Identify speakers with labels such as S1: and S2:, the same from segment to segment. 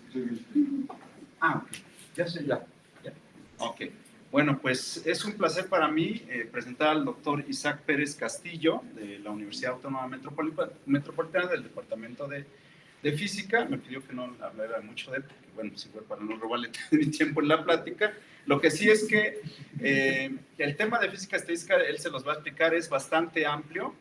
S1: Ok. Ya sé, ya. Ok. Bueno, pues es un placer para mí presentar al doctor Isaac Pérez Castillo de la Universidad Autónoma Metropolitana del Departamento de Física. Me pidió que no hablara mucho de él, porque, bueno, pues igual para no robarle mi tiempo en la plática. Lo que sí es que el tema de física estadística, él se los va a explicar, es bastante amplio.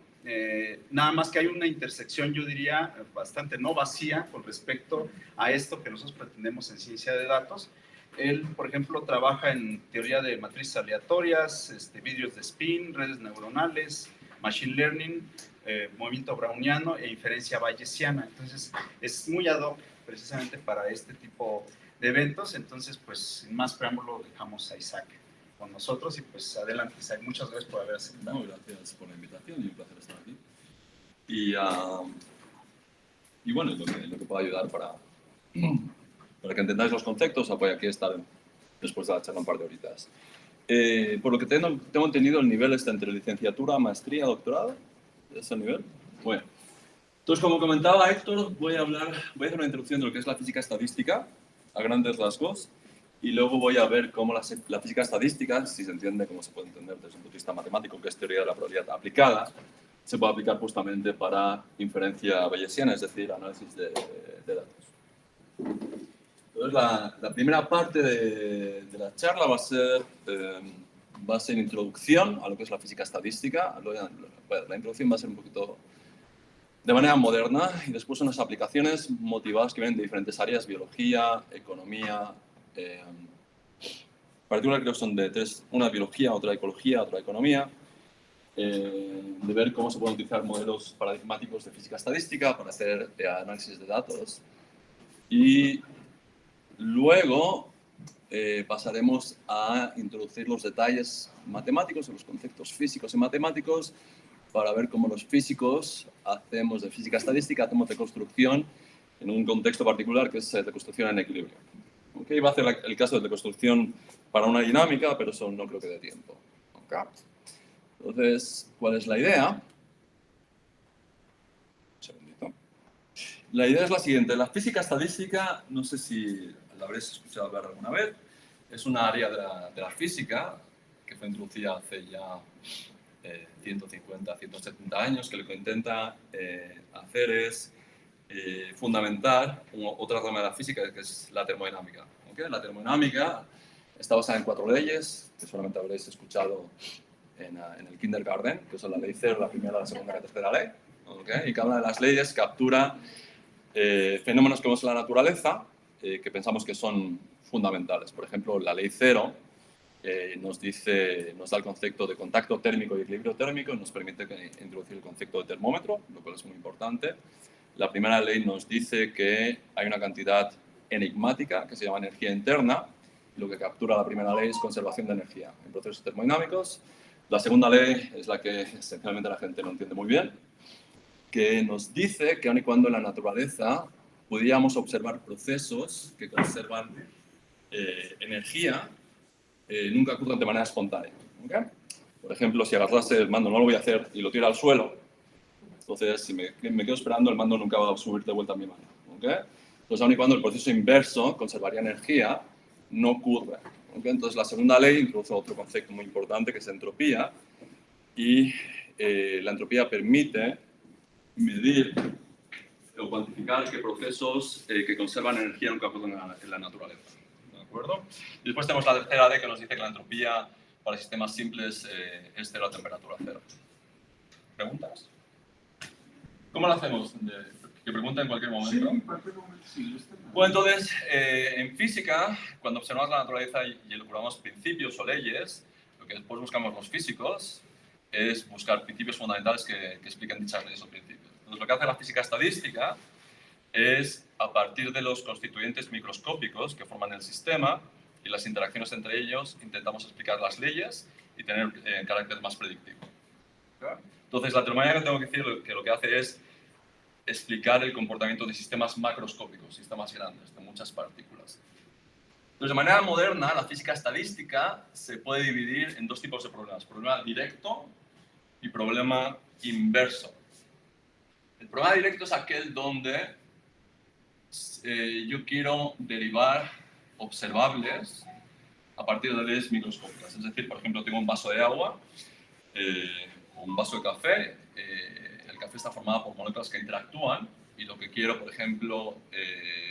S1: Nada más que hay una intersección, yo diría, bastante no vacía con respecto a esto que nosotros pretendemos en ciencia de datos. Él, por ejemplo, trabaja en teoría de matrices aleatorias, vídeos de spin, redes neuronales, machine learning, movimiento browniano e inferencia bayesiana. Entonces, es muy ad hoc precisamente para este tipo de eventos. Entonces, pues, sin más preámbulo, dejamos a Isaac con nosotros y pues adelante, Isaac. Muchas gracias por haber aceptado.
S2: No, gracias por la invitación y un placer estar aquí. Y bueno, lo que puedo ayudar para que entendáis los conceptos, pues aquí estar después de la charla un par de horitas. Por lo que tengo entendido, el nivel está entre licenciatura, maestría, doctorado. ¿Es el nivel? Bueno. Entonces, como comentaba Héctor, voy a hacer una introducción de lo que es la física estadística, a grandes rasgos, y luego voy a ver cómo la física estadística, si se entiende cómo se puede entender desde un punto de vista matemático, que es teoría de la probabilidad aplicada, se puede aplicar justamente para inferencia bayesiana, es decir, análisis de datos. Entonces, la primera parte de la charla va a ser introducción a lo que es la física estadística. La introducción va a ser un poquito de manera moderna y después unas aplicaciones motivadas que vienen de diferentes áreas: biología, economía. En particular creo que son de tres: una biología, otra ecología, otra economía. De ver cómo se pueden utilizar modelos paradigmáticos de física estadística para hacer análisis de datos. Y luego pasaremos a introducir los detalles matemáticos, los conceptos físicos y matemáticos, para ver cómo los físicos hacemos de física estadística, hacemos de construcción en un contexto particular que es de construcción en equilibrio. Okay, va a hacer el caso de construcción para una dinámica, pero eso no creo que dé tiempo. Okay. Entonces, ¿cuál es la idea? Un segundito. La idea es la siguiente. La física estadística, no sé si la habréis escuchado hablar alguna vez, es una área de la física que fue introducida hace ya 150, 170 años, que lo que intenta hacer es fundamentar otra rama de la física, que es la termodinámica. ¿Okay? La termodinámica está basada en 4 leyes, que solamente habréis escuchado en el kindergarten, que son la ley 0, la primera, la segunda y la tercera ley. ¿Okay? Y cada una de las leyes captura fenómenos que vemos en la naturaleza que pensamos que son fundamentales. Por ejemplo, la ley 0 nos da el concepto de contacto térmico y equilibrio térmico, y nos permite introducir el concepto de termómetro, lo cual es muy importante. La primera ley nos dice que hay una cantidad enigmática que se llama energía interna, y lo que captura la primera ley es conservación de energía en procesos termodinámicos. La segunda ley es la que esencialmente la gente no entiende muy bien, que nos dice que aun y cuando en la naturaleza pudiéramos observar procesos que conservan energía, nunca ocurren de manera espontánea. ¿Okay? Por ejemplo, si agarrase el mando, no lo voy a hacer, y lo tiro al suelo, entonces si me quedo esperando, el mando nunca va a subir de vuelta a mi mano. ¿Okay? Entonces, aun y cuando el proceso inverso conservaría energía, no ocurre. ¿Okay? Entonces, la segunda ley introduce otro concepto muy importante, que es entropía, y la entropía permite medir o cuantificar qué procesos que conservan energía nunca ocurren en la naturaleza. ¿De acuerdo? Y después tenemos la tercera ley, que nos dice que la entropía para sistemas simples es 0 a temperatura 0. ¿Preguntas? ¿Cómo lo hacemos? Que pregunten en cualquier momento.
S1: Sí, en cualquier momento, sí.
S2: Bueno, entonces, en física, cuando observamos la naturaleza y elaboramos principios o leyes, lo que después buscamos los físicos es buscar principios fundamentales que expliquen dichas leyes o principios. Entonces, lo que hace la física estadística es, a partir de los constituyentes microscópicos que forman el sistema y las interacciones entre ellos, intentamos explicar las leyes y tener carácter más predictivo. Entonces, la termodinámica, tengo que decir que lo que hace es explicar el comportamiento de sistemas macroscópicos, sistemas grandes, de muchas partículas. Entonces, de manera moderna, la física estadística se puede dividir en dos tipos de problemas: problema directo y problema inverso. El problema directo es aquel donde yo quiero derivar observables a partir de leyes microscópicas. Es decir, por ejemplo, tengo un vaso de agua, un vaso de café. El café está formado por moléculas que interactúan y lo que quiero, por ejemplo,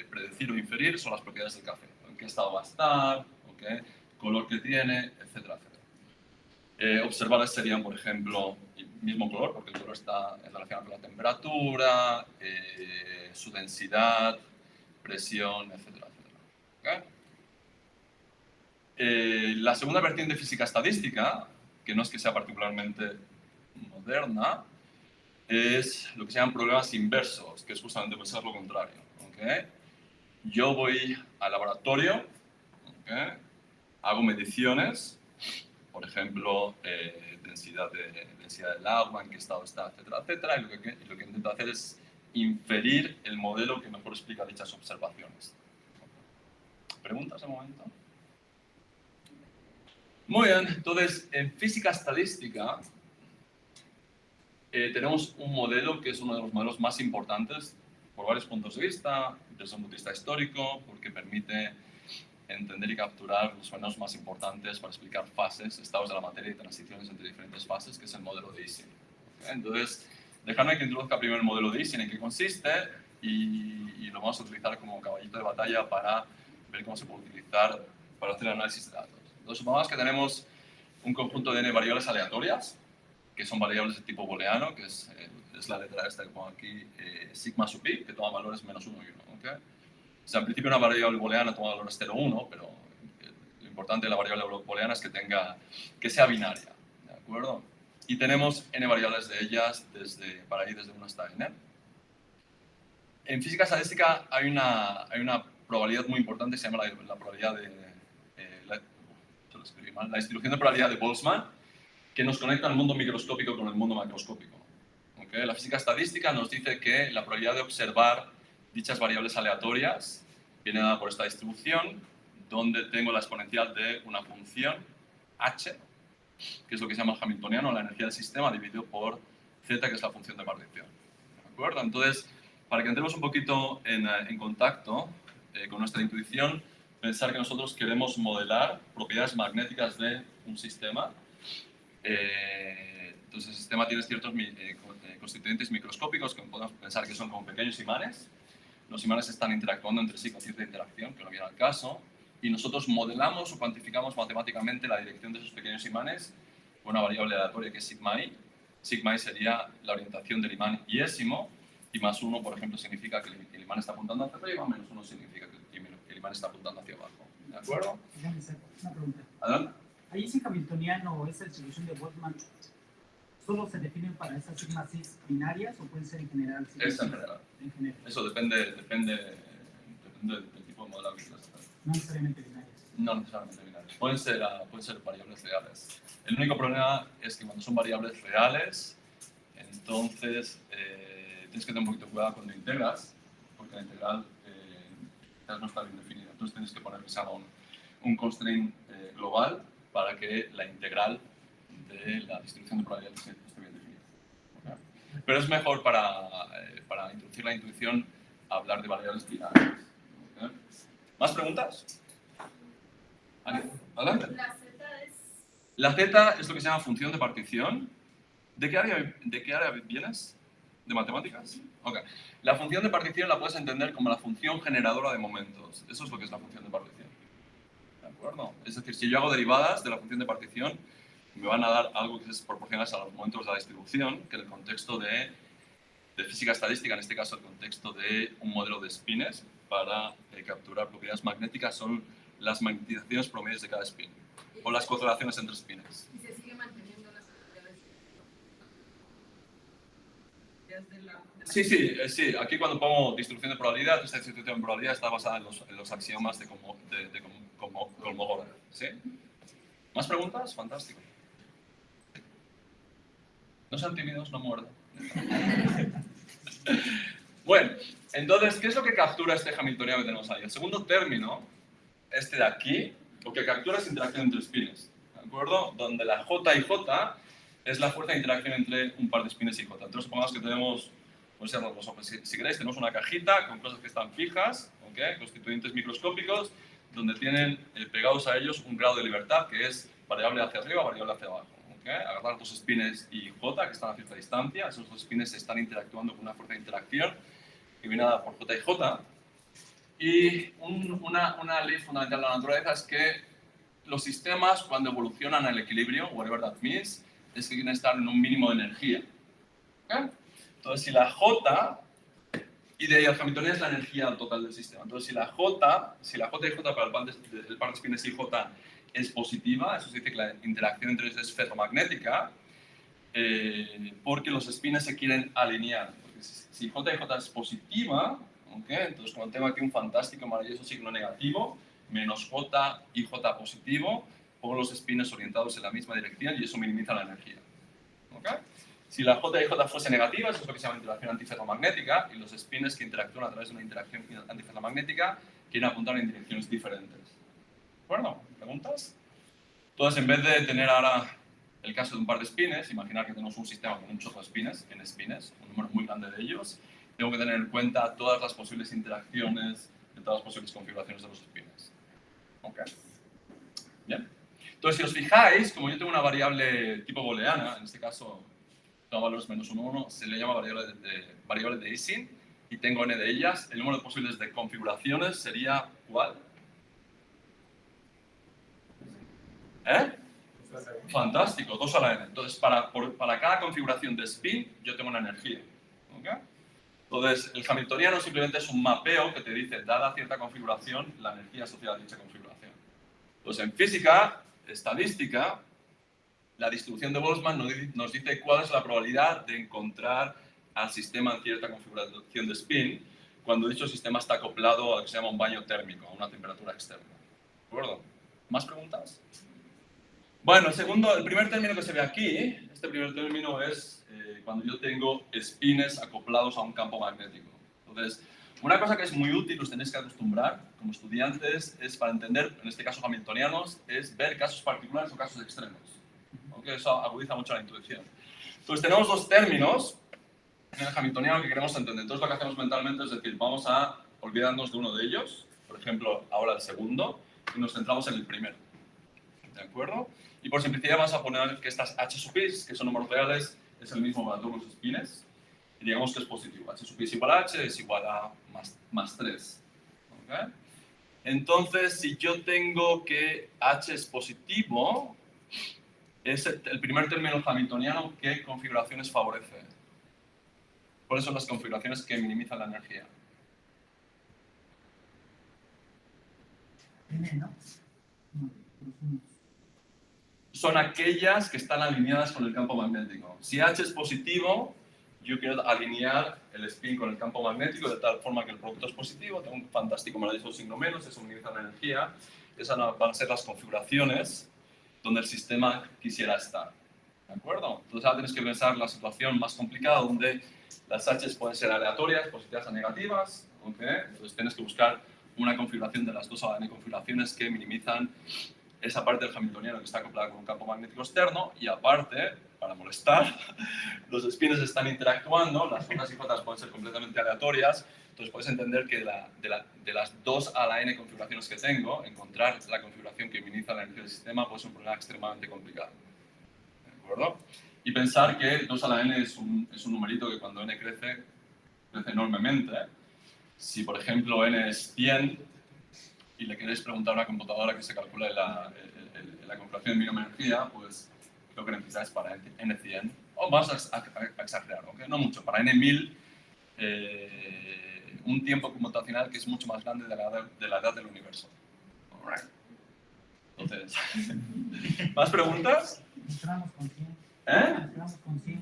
S2: predecir o inferir son las propiedades del café. En qué estado va a estar, ¿okay? Color que tiene, etcétera, etcétera. Observables serían, por ejemplo, el mismo color, porque el color está relacionado con la temperatura, su densidad, presión, etcétera, etcétera. ¿Okay? La segunda vertiente de física estadística, que no es que sea particularmente moderna, es lo que se llaman problemas inversos, que es justamente pensar lo contrario. ¿Okay? Yo voy al laboratorio, ¿okay? Hago mediciones, por ejemplo, densidad del agua, en qué estado está, etcétera, etcétera, y lo que intento hacer es inferir el modelo que mejor explica dichas observaciones. ¿Preguntas de momento? Muy bien, entonces, en física estadística tenemos un modelo que es uno de los modelos más importantes por varios puntos de vista, desde un punto de vista histórico, porque permite entender y capturar los fenómenos más importantes para explicar fases, estados de la materia y transiciones entre diferentes fases, que es el modelo de Ising. ¿Okay? Entonces, dejadme que introduzca primero el modelo de Ising, en qué consiste, y lo vamos a utilizar como caballito de batalla para ver cómo se puede utilizar para hacer análisis de datos. Entonces, supongamos que tenemos un conjunto de n variables aleatorias, que son variables de tipo booleano, que es la letra esta que pongo aquí, sigma sub i, que toma valores menos 1 y 1. ¿Okay? O sea, en principio una variable booleana toma valores 0 o 1, pero lo importante de la variable booleana es que sea binaria, ¿de acuerdo? Y tenemos n variables de ellas para ir desde 1 hasta n. En física estadística hay una probabilidad muy importante que se llama la probabilidad de... la distribución de probabilidad de Boltzmann, que nos conecta al mundo microscópico con el mundo macroscópico. ¿Okay? La física estadística nos dice que la probabilidad de observar dichas variables aleatorias viene dada por esta distribución, donde tengo la exponencial de una función h, que es lo que se llama el hamiltoniano, la energía del sistema, dividido por z, que es la función de partición. ¿De acuerdo? Entonces, para que entremos un poquito en contacto con nuestra intuición, pensar que nosotros queremos modelar propiedades magnéticas de un sistema. Entonces, el sistema tiene ciertos constituyentes microscópicos que podemos pensar que son como pequeños imanes. Los imanes están interactuando entre sí con cierta interacción, que no viene al caso, y nosotros modelamos o cuantificamos matemáticamente la dirección de esos pequeños imanes con una variable aleatoria que es sigma i. Sigma i sería la orientación del imán iésimo, y más 1, por ejemplo, significa que el imán está apuntando hacia arriba, menos 1 significa que el imán está apuntando hacia abajo. ¿De acuerdo?
S3: Una pregunta.
S2: ¿Adelante?
S3: ¿Ahí ese hamiltoniano o esa distribución de Boltzmann solo se definen para esas sigmas binarias o pueden ser en general?
S2: Es en general.
S3: En general.
S2: Eso depende del tipo de modelado que quieras hacer.
S3: No necesariamente binarias.
S2: No necesariamente binarias. Pueden ser variables reales. El único problema es que cuando son variables reales, entonces tienes que tener un poquito de cuidado cuando integras, porque la integral no está bien definida. Entonces tienes que poner que se haga un constraint global para que la integral de la distribución de probabilidades esté bien definida. ¿Okay? Pero es mejor para introducir la intuición hablar de variables binarias. ¿Okay? ¿Más preguntas? ¿Adelante? La z es lo que se llama función de partición. ¿De qué área vienes? ¿De matemáticas? Ok. La función de partición la puedes entender como la función generadora de momentos. Eso es lo que es la función de partición. ¿De acuerdo? Es decir, si yo hago derivadas de la función de partición, me van a dar algo que es proporcional a los momentos de la distribución, que en el contexto de física estadística, en este caso el contexto de un modelo de spines, para capturar propiedades magnéticas, son las magnetizaciones promedios de cada spin, o las correlaciones entre spines.
S4: Y se sigue manteniendo las propiedades de la...
S2: Sí. Aquí cuando pongo distribución de probabilidad, esta distribución de probabilidad está basada en los axiomas de Kolmogorov. ¿Sí? ¿Más preguntas? Fantástico. No sean tímidos, no muerdan. Bueno, entonces, ¿qué es lo que captura este hamiltoniano que tenemos ahí? El segundo término, este de aquí, lo que captura es interacción entre spines, ¿de acuerdo? Donde la J y J es la fuerza de interacción entre un par de spines y J. Entonces, supongamos que tenemos Pueden ser los ojos. Si queréis, tenemos una cajita con cosas que están fijas, ¿ok? Constituyentes microscópicos, donde tienen pegados a ellos un grado de libertad que es variable hacia arriba, variable hacia abajo. ¿Okay? Agarrar dos spines y J que están a cierta distancia, esos dos spines están interactuando con una fuerza de interacción que viene dada por J y J. Y una ley fundamental de la naturaleza es que los sistemas, cuando evolucionan al equilibrio, whatever that means, es que quieren estar en un mínimo de energía. ¿Okay? Entonces, si la J, y de ahí el Hamiltoniano es la energía total del sistema. Entonces, si la J y J para el par de spines y J es positiva, eso dice que la interacción entre ellos es ferromagnética, porque los spines se quieren alinear. Porque si J y J es positiva, ¿okay? Entonces cuando tengo aquí un fantástico, maravilloso signo negativo, menos J y J positivo, pongo los spines orientados en la misma dirección y eso minimiza la energía. ¿Okay? Si la J y J fuese negativa, eso es lo que se llama interacción antiferromagnética, y los spines que interactúan a través de una interacción antiferromagnética quieren apuntar en direcciones diferentes. ¿De acuerdo? ¿Preguntas? Entonces, en vez de tener ahora el caso de un par de spines, imaginar que tenemos un sistema con un chorro de spines, n spines, un número muy grande de ellos, tengo que tener en cuenta todas las posibles interacciones de todas las posibles configuraciones de los spines. ¿Ok? Bien. Entonces, si os fijáis, como yo tengo una variable tipo booleana, en este caso, tengo valores menos 1, 1, se le llama variable de Ising, y tengo n de ellas. El número de posibles de configuraciones sería ¿cuál? ¿Eh? Fantástico, 2 a la n. Entonces, para cada configuración de spin, yo tengo una energía. ¿Okay? Entonces, el hamiltoniano simplemente es un mapeo que te dice, dada cierta configuración, la energía asociada a dicha configuración. Pues en física, estadística, la distribución de Boltzmann nos dice cuál es la probabilidad de encontrar al sistema en cierta configuración de spin cuando dicho sistema está acoplado a lo que se llama un baño térmico, a una temperatura externa. ¿De acuerdo? ¿Más preguntas? Bueno, el primer término que se ve aquí, este primer término es cuando yo tengo spines acoplados a un campo magnético. Entonces, una cosa que es muy útil, os tenéis que acostumbrar como estudiantes, es para entender, en este caso hamiltonianos, es ver casos particulares o casos extremos. ¿Okay? Eso agudiza mucho la intuición. Entonces, tenemos dos términos en el hamiltoniano que queremos entender. Entonces, lo que hacemos mentalmente es decir, vamos a olvidarnos de uno de ellos, por ejemplo, ahora el segundo, y nos centramos en el primero. ¿De acuerdo? Y por simplicidad vamos a poner que estas h sub i, que son números reales, es el mismo para todos los spines. Y digamos que es positivo. H sub i es igual a h, es igual a más 3. ¿Okay? Entonces, si yo tengo que h es positivo, es el primer término hamiltoniano, ¿qué configuraciones favorece? ¿Cuáles son las configuraciones que minimizan la energía?
S3: ¿no?
S2: Son aquellas que están alineadas con el campo magnético. Si H es positivo, yo quiero alinear el spin con el campo magnético de tal forma que el producto es positivo, tengo un fantástico maravilloso signo menos, eso minimiza la energía. Esas van a ser las configuraciones donde el sistema quisiera estar. ¿De acuerdo? Entonces ahora tienes que pensar la situación más complicada donde las H's pueden ser aleatorias, positivas o negativas. ¿Okay? Entonces tienes que buscar una configuración de las 2 a la n configuraciones que minimizan esa parte del hamiltoniano que está acoplada con un campo magnético externo y aparte, para molestar, los spines están interactuando, las J y J pueden ser completamente aleatorias, entonces puedes entender que de las 2 a la n configuraciones que tengo, encontrar la configuración que minimiza la energía del sistema puede ser un problema extremadamente complicado. ¿De acuerdo? Y pensar que 2 a la n es un numerito que cuando n crece enormemente. Si, por ejemplo, n es 100, y le queréis preguntar a una computadora que se calcule la configuración de mínima energía, pues lo que necesitáis para n100, o más a exagerar, ¿okay? No mucho, para n1000, un tiempo computacional que es mucho más grande de la edad del universo. Alright. Entonces, ¿más preguntas?
S3: Entramos con 100. Entramos con 100.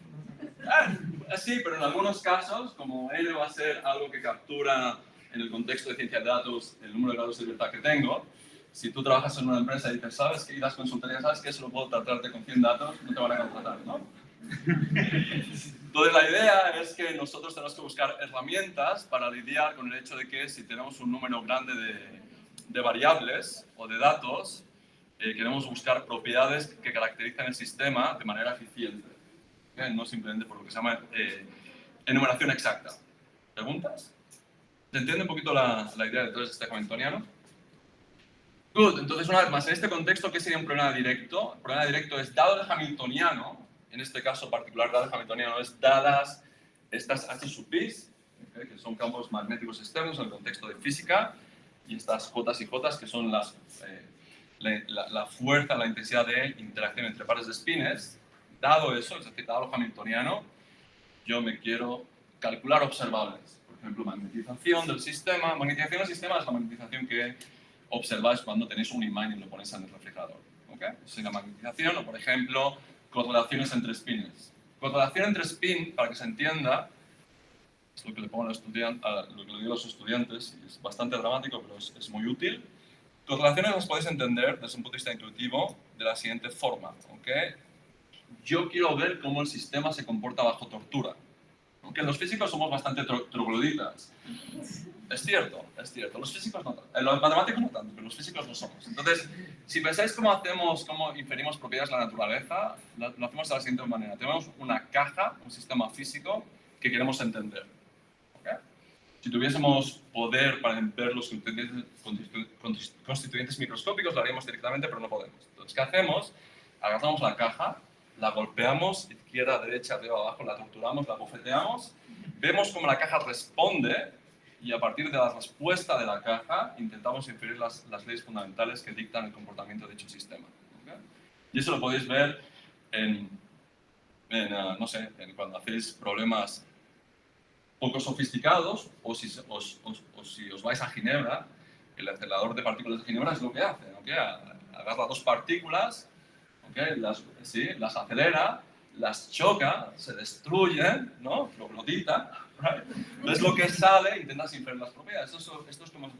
S2: Sí, pero en algunos casos, como n va a ser algo que captura en el contexto de ciencia de datos el número de grados de libertad que tengo, si tú trabajas en una empresa y dices, ¿sabes qué? Y das consultoría, ¿sabes qué? Solo puedo tratarte con 100 datos, no te van a contratar, ¿no? Entonces la idea es que nosotros tenemos que buscar herramientas para lidiar con el hecho de que si tenemos un número grande de variables o de datos, queremos buscar propiedades que caracterizan el sistema de manera eficiente. No simplemente por lo que se llama enumeración exacta. ¿Preguntas? ¿Se entiende un poquito la idea detrás de este hamiltoniano? Good. Entonces, una vez más, en este contexto, ¿qué sería un problema directo? El problema directo es, dado el hamiltoniano, en este caso particular, dado el hamiltoniano, es dadas estas H sub P's, que son campos magnéticos externos en el contexto de física, y estas J y J, que son la fuerza, la intensidad de interacción entre pares de spines. Dado eso, es decir, dado el hamiltoniano, yo me quiero calcular observables. Por ejemplo, magnetización del sistema. Magnetización del sistema es la magnetización que observáis cuando tenéis un imán y lo ponéis en el refrigerador. ¿Okay? Eso es la magnetización, o por ejemplo, correlaciones entre spins. Correlación entre spin, para que se entienda, es lo que le pongo a lo que le digo a los estudiantes, y es bastante dramático, pero es muy útil. Correlaciones las podéis entender desde un punto de vista intuitivo de la siguiente forma. ¿Okay? Yo quiero ver cómo el sistema se comporta bajo tortura. Aunque los físicos somos bastante trogloditas. Es cierto. Los físicos no tanto. Los matemáticos no tanto, pero los físicos no somos. Entonces, si pensáis cómo inferimos propiedades de la naturaleza, lo hacemos de la siguiente manera. Tenemos una caja, un sistema físico que queremos entender. ¿Okay? Si tuviésemos poder para ver los constituyentes microscópicos, lo haríamos directamente, pero no podemos. Entonces, ¿qué hacemos? Agarramos la caja, la golpeamos, izquierda, derecha, arriba, abajo, la torturamos, la bofeteamos, vemos cómo la caja responde y a partir de la respuesta de la caja intentamos inferir las leyes fundamentales que dictan el comportamiento de dicho sistema. ¿Okay? Y eso lo podéis ver no sé, cuando hacéis problemas poco sofisticados o si os vais a Ginebra, el acelerador de partículas de Ginebra es lo que hace. ¿Okay? Agarra dos partículas, ¿okay? Las acelera, las choca, se destruyen, ¿no? Troglodita, right? Ves lo que sale, intentas inferir las propiedades. Esto es como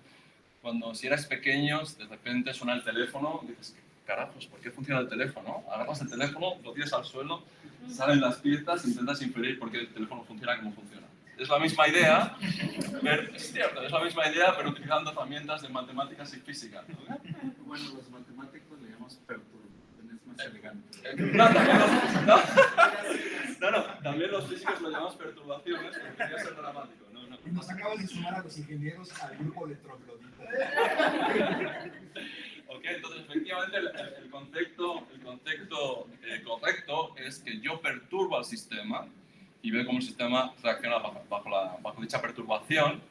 S2: cuando si erais pequeños, de repente suena el teléfono, y dices, carajos, ¿por qué funciona el teléfono? Agarras el teléfono, lo tiras al suelo, salen las piezas, intentas inferir por qué el teléfono funciona como funciona. Es la misma idea, es cierto, es la misma idea, pero utilizando herramientas de matemáticas y física. ¿No?
S1: Bueno, los matemáticos le llamamos perturbaciones más elegantes.
S2: También los físicos lo llamamos perturbaciones, porque quería ser dramático. No.
S5: Nos acabas de sumar a los ingenieros al grupo de trogloditas.
S2: Okay, entonces, efectivamente, el concepto correcto es que yo perturbo al sistema y veo cómo el sistema reacciona bajo dicha perturbación,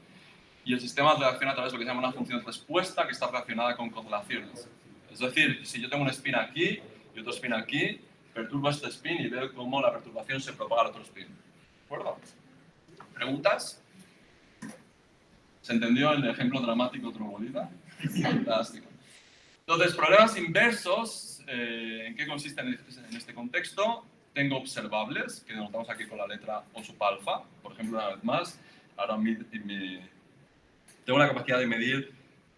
S2: y el sistema reacciona a través de lo que se llama una función de respuesta que está relacionada con correlaciones. Es decir, si yo tengo un spin aquí y otro spin aquí, perturbo este spin y veo cómo la perturbación se propaga al otro spin. ¿De acuerdo? ¿Preguntas? ¿Se entendió el ejemplo dramático troglodita? Fantástico. Entonces, problemas inversos, ¿en qué consisten en este contexto? Tengo observables, que denotamos aquí con la letra O sub alfa. Por ejemplo, una vez más, ahora tengo la capacidad de medir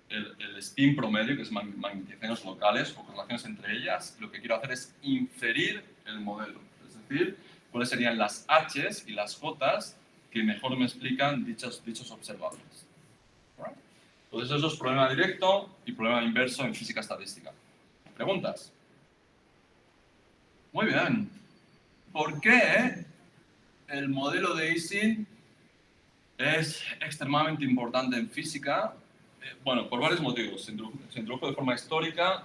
S2: el spin promedio, que es magnetizaciones locales o correlaciones entre ellas. Lo que quiero hacer es inferir el modelo, es decir, cuáles serían las H's y las J's que mejor me explican dichos observables. ¿Right? Entonces, eso es problema directo y problema inverso en física estadística. ¿Preguntas? Muy bien. ¿Por qué el modelo de Ising es extremadamente importante en física? Bueno, por varios motivos. Se introdujo de forma histórica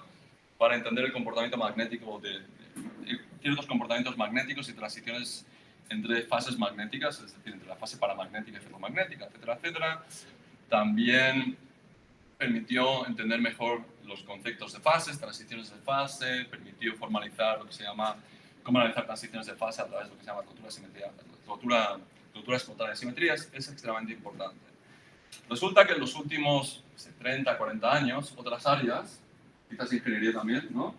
S2: para entender el comportamiento magnético de ciertos comportamientos magnéticos y transiciones entre fases magnéticas, es decir, entre la fase paramagnética y ferromagnética, etcétera, etcétera. También permitió entender mejor los conceptos de fases, transiciones de fase, permitió formalizar lo que se llama cómo analizar transiciones de fase a través de lo que se llama ruptura espontánea de simetrías. Es extremadamente importante. Resulta que en los últimos 30, 40 años, otras áreas, quizás ingeniería también, ¿no?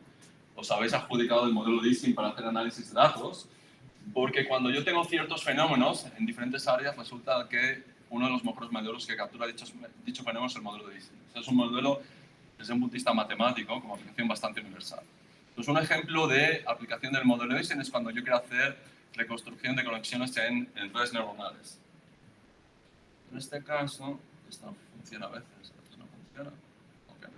S2: Os habéis adjudicado el modelo de Ising para hacer análisis de datos, porque cuando yo tengo ciertos fenómenos en diferentes áreas, resulta que uno de los mejores modelos que captura dicho fenómeno es el modelo de Ising. O sea, es un modelo, desde un punto de vista matemático, como aplicación bastante universal. Entonces, un ejemplo de aplicación del modelo de Ising es cuando yo quiero hacer reconstrucción de conexiones en redes neuronales. En este caso, esto no funciona a veces no funciona. Okay.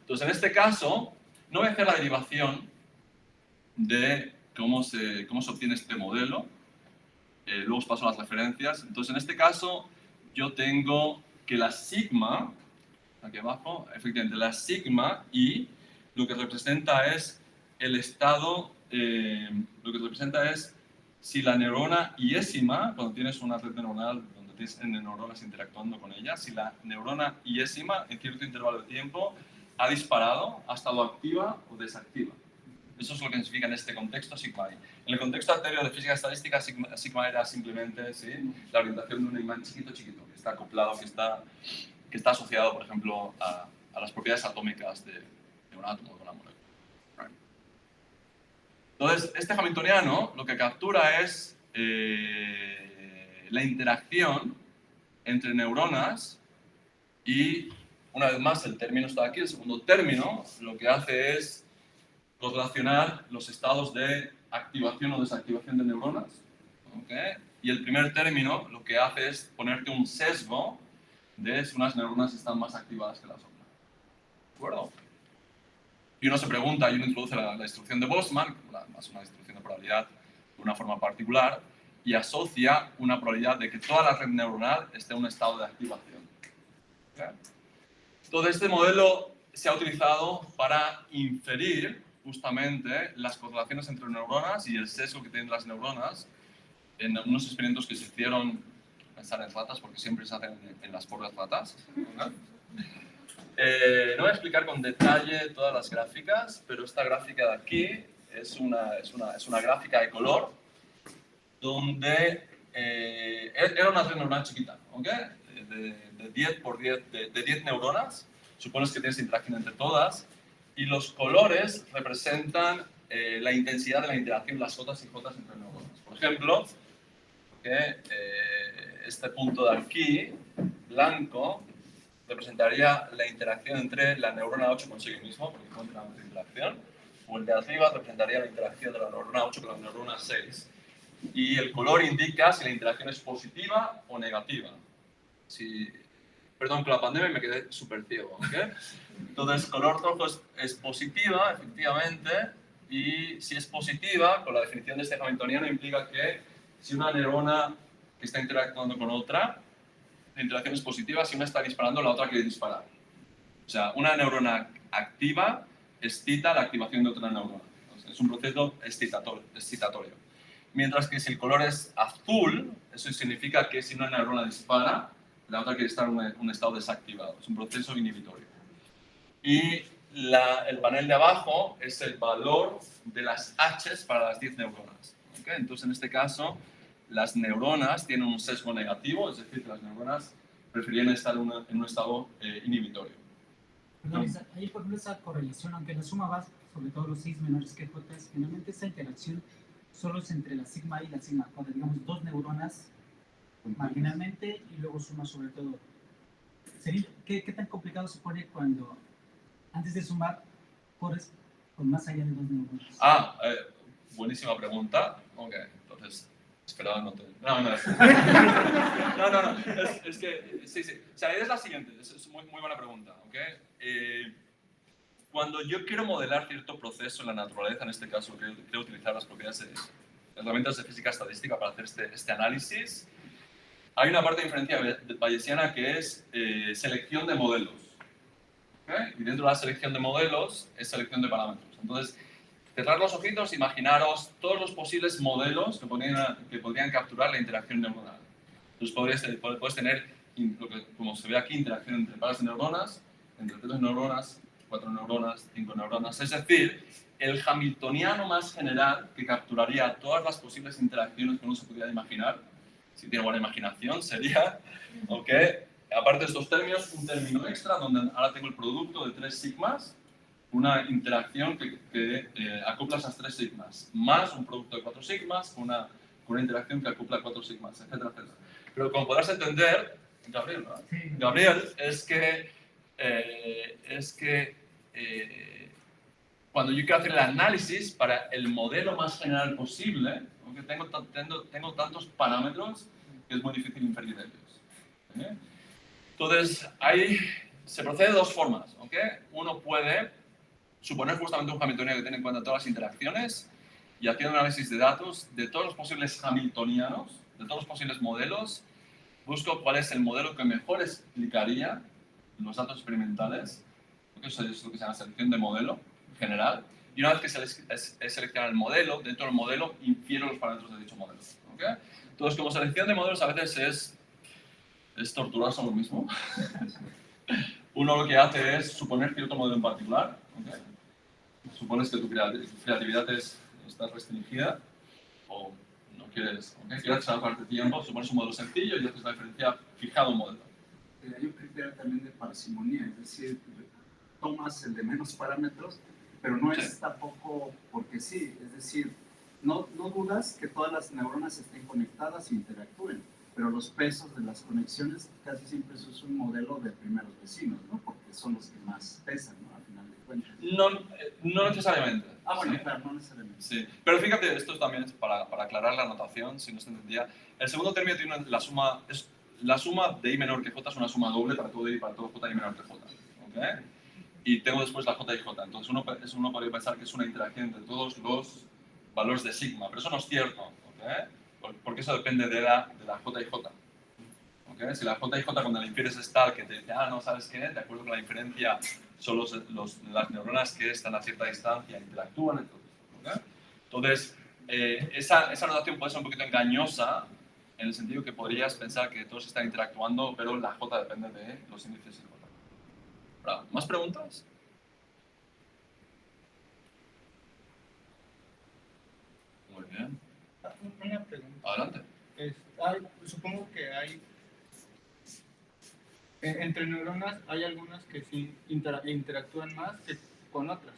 S2: Entonces, en este caso, no voy a hacer la derivación de cómo se obtiene este modelo, luego os paso las referencias. Entonces, en este caso, yo tengo que la sigma, aquí abajo, efectivamente, la sigma y lo que representa es el estado, lo que representa es si la neurona iésima, cuando tienes una red neuronal donde tienes N neuronas interactuando con ella, si la neurona iésima en cierto intervalo de tiempo ha disparado, ha estado activa o desactiva. Eso es lo que significa en este contexto sigma i. En el contexto anterior de física estadística, sigma era simplemente ¿sí? la orientación de un imán chiquito, que está acoplado, que está asociado, por ejemplo, a las propiedades atómicas de un átomo, de una molécula. Right. Entonces, este hamiltoniano lo que captura es la interacción entre neuronas y, una vez más, el término está aquí, el segundo término, lo que hace es correlacionar los estados de activación o desactivación de neuronas. ¿Okay? Y el primer término lo que hace es ponerte un sesgo de si unas neuronas están más activadas que las otras. ¿De acuerdo? Y uno se pregunta, y uno introduce la distribución de Boltzmann, más una distribución de probabilidad de una forma particular, y asocia una probabilidad de que toda la red neuronal esté en un estado de activación. ¿Okay? Entonces, este modelo se ha utilizado para inferir justamente las correlaciones entre neuronas y el sesgo que tienen las neuronas en unos experimentos que se hicieron, pensar en ratas, porque siempre se hacen en las pobres ratas. ¿No? No voy a explicar con detalle todas las gráficas, pero esta gráfica de aquí es una gráfica de color donde era una red neuronal chiquita, ¿ok? De 10 por 10, de 10 neuronas, supones que tienes interacción entre todas, y los colores representan la intensidad de la interacción, las J y J entre neuronas. Por ejemplo, este punto de aquí, blanco, representaría la interacción entre la neurona 8 consigo mismo, porque encuentra una interacción, o el de arriba representaría la interacción de la neurona 8 con la neurona 6. Y el color indica si la interacción es positiva o negativa. Perdón, con la pandemia me quedé súper ciego, ¿ok? Entonces, color rojo es positiva, efectivamente, y si es positiva, con la definición de este hamiltoniano, implica que si una neurona que está interactuando con otra, la interacción es positiva, si una está disparando, la otra quiere disparar. O sea, una neurona activa excita la activación de otra neurona. Entonces, es un proceso excitatorio. Mientras que si el color es azul, eso significa que si una neurona dispara, la otra quiere estar en un estado desactivado. Es un proceso inhibitorio. Y el panel de abajo es el valor de las H's para las 10 neuronas. ¿Okay? Entonces, en este caso, las neuronas tienen un sesgo negativo, es decir, que las neuronas preferían estar en un estado inhibitorio.
S3: Perdón, ahí por ejemplo esa correlación, aunque la suma va sobre todo los Cs menores que Js, finalmente esa interacción solo es entre la sigma I y la sigma J, digamos dos neuronas marginalmente y luego suma sobre todo. ¿Qué tan complicado se pone cuando antes de sumar corres con más allá de dos neuronas?
S2: Buenísima pregunta. Ok, entonces esperaba no tener. No. Es que, sí. O sea, la idea es la siguiente, es muy buena pregunta. ¿Okay? Cuando yo quiero modelar cierto proceso en la naturaleza, en este caso quiero utilizar las herramientas de física estadística para hacer este análisis, hay una parte de inferencia bayesiana que es selección de modelos. ¿Okay? Y dentro de la selección de modelos es selección de parámetros. Entonces, cerrar los ojitos, imaginaros todos los posibles modelos que podrían capturar la interacción neuronal. Entonces, puedes tener, como se ve aquí, interacción entre pares de neuronas, entre 3 neuronas, 4 neuronas, 5 neuronas. Es decir, el hamiltoniano más general que capturaría todas las posibles interacciones que uno se pudiera imaginar, si tiene buena imaginación, sería, aparte de estos términos, un término extra donde ahora tengo el producto de 3 sigmas, una interacción que acopla esas 3 sigmas, más un producto de 4 sigmas, con una interacción que acopla 4 sigmas, etcétera. Pero como podrás entender, Gabriel, ¿no?
S3: Sí.
S2: Gabriel, es que cuando yo quiero hacer el análisis para el modelo más general posible, aunque tengo tantos parámetros que es muy difícil inferir de ellos. Entonces, ahí se procede de 2 formas. Uno puede suponer justamente un hamiltoniano que tiene en cuenta todas las interacciones y haciendo un análisis de datos de todos los posibles hamiltonianos de todos los posibles modelos, busco cuál es el modelo que mejor explicaría los datos experimentales, porque eso es lo que se llama selección de modelo general, y una vez que he seleccionado el modelo, dentro del modelo infiero los parámetros de dicho modelo. ¿Okay? Entonces, como selección de modelos a veces es torturoso lo mismo. Uno lo que hace es suponer cierto modelo en particular. ¿Okay? Supones que tu creatividad está restringida o no quieres, quieres ahorrarte tiempo, supones un modelo sencillo y haces la diferencia fijado un modelo.
S1: Hay un criterio también de parsimonía, es decir, tomas el de menos parámetros, pero no es tampoco porque sí, es decir, no dudas que todas las neuronas estén conectadas e interactúen, pero los pesos de las conexiones casi siempre eso es un modelo de primeros vecinos, ¿no? Porque son los que más pesan, ¿no? Al final de cuentas.
S2: No necesariamente.
S1: Bueno,
S2: ¿sí?
S1: claro, no necesariamente.
S2: Sí, pero fíjate, esto también es para aclarar la notación, si no se entendía. El segundo término tiene la suma de i menor que j es una suma doble para todo i y para todo j y menor que j. ¿Okay? Y tengo después la j y j. Entonces uno podría pensar que es una interacción entre todos los valores de sigma, pero eso no es cierto. ¿Okay? Porque eso depende de la j y j. ¿Okay? Si la j y j cuando la infieres es tal que te dice, no, ¿sabes qué? De acuerdo con la inferencia son las neuronas que están a cierta distancia interactúan. ¿Okay? Entonces, esa notación puede ser un poquito engañosa en el sentido que podrías pensar que todos están interactuando, pero la j depende de los índices y j. Bravo. ¿Más preguntas? Muy bien.
S5: Una pregunta.
S2: Adelante.
S5: Supongo que hay entre neuronas hay algunas que sí interactúan más que con otras.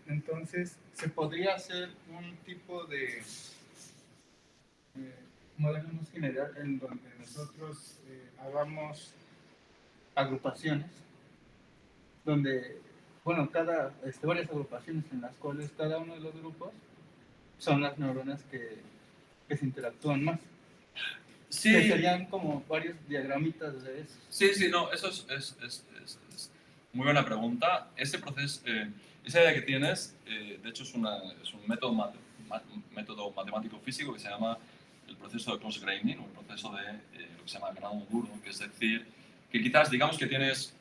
S5: Entonces, ¿se podría hacer un tipo de modelo más general en donde nosotros hagamos agrupaciones? Donde, bueno, varias agrupaciones en las cuales cada uno de los grupos son las neuronas que se interactúan más.
S2: Sí.
S5: Que serían como varios diagramitas de eso.
S2: Sí, no, eso es muy buena pregunta. Ese proceso, esa idea que tienes, de hecho es un método matemático físico que se llama el proceso de cross-graining, o el proceso de lo que se llama grado duro, que es decir, que quizás digamos que tienes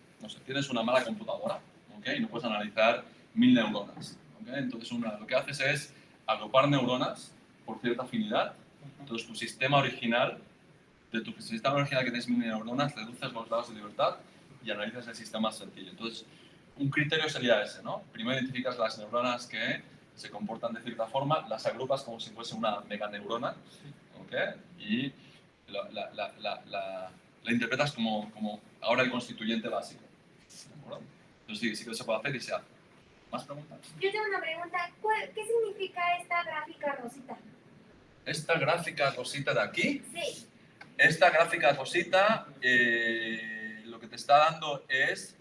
S2: una mala computadora, ¿okay? Y no puedes analizar 1000 neuronas. ¿Okay? Entonces lo que haces es agrupar neuronas por cierta afinidad. Entonces tu sistema original que tienes 1000 neuronas, reduces los grados de libertad y analizas el sistema sencillo. Entonces, un criterio sería ese, ¿no? Primero identificas las neuronas que se comportan de cierta forma, las agrupas como si fuese una meganeurona, ¿okay? Y la interpretas como ahora el constituyente básico. ¿De acuerdo? Entonces, sí que se puede hacer y se hace. ¿Más preguntas?
S6: Yo tengo una pregunta. ¿Qué significa esta gráfica rosita?
S2: ¿Esta gráfica rosita de aquí?
S6: Sí.
S2: Esta gráfica rosita lo que te está dando es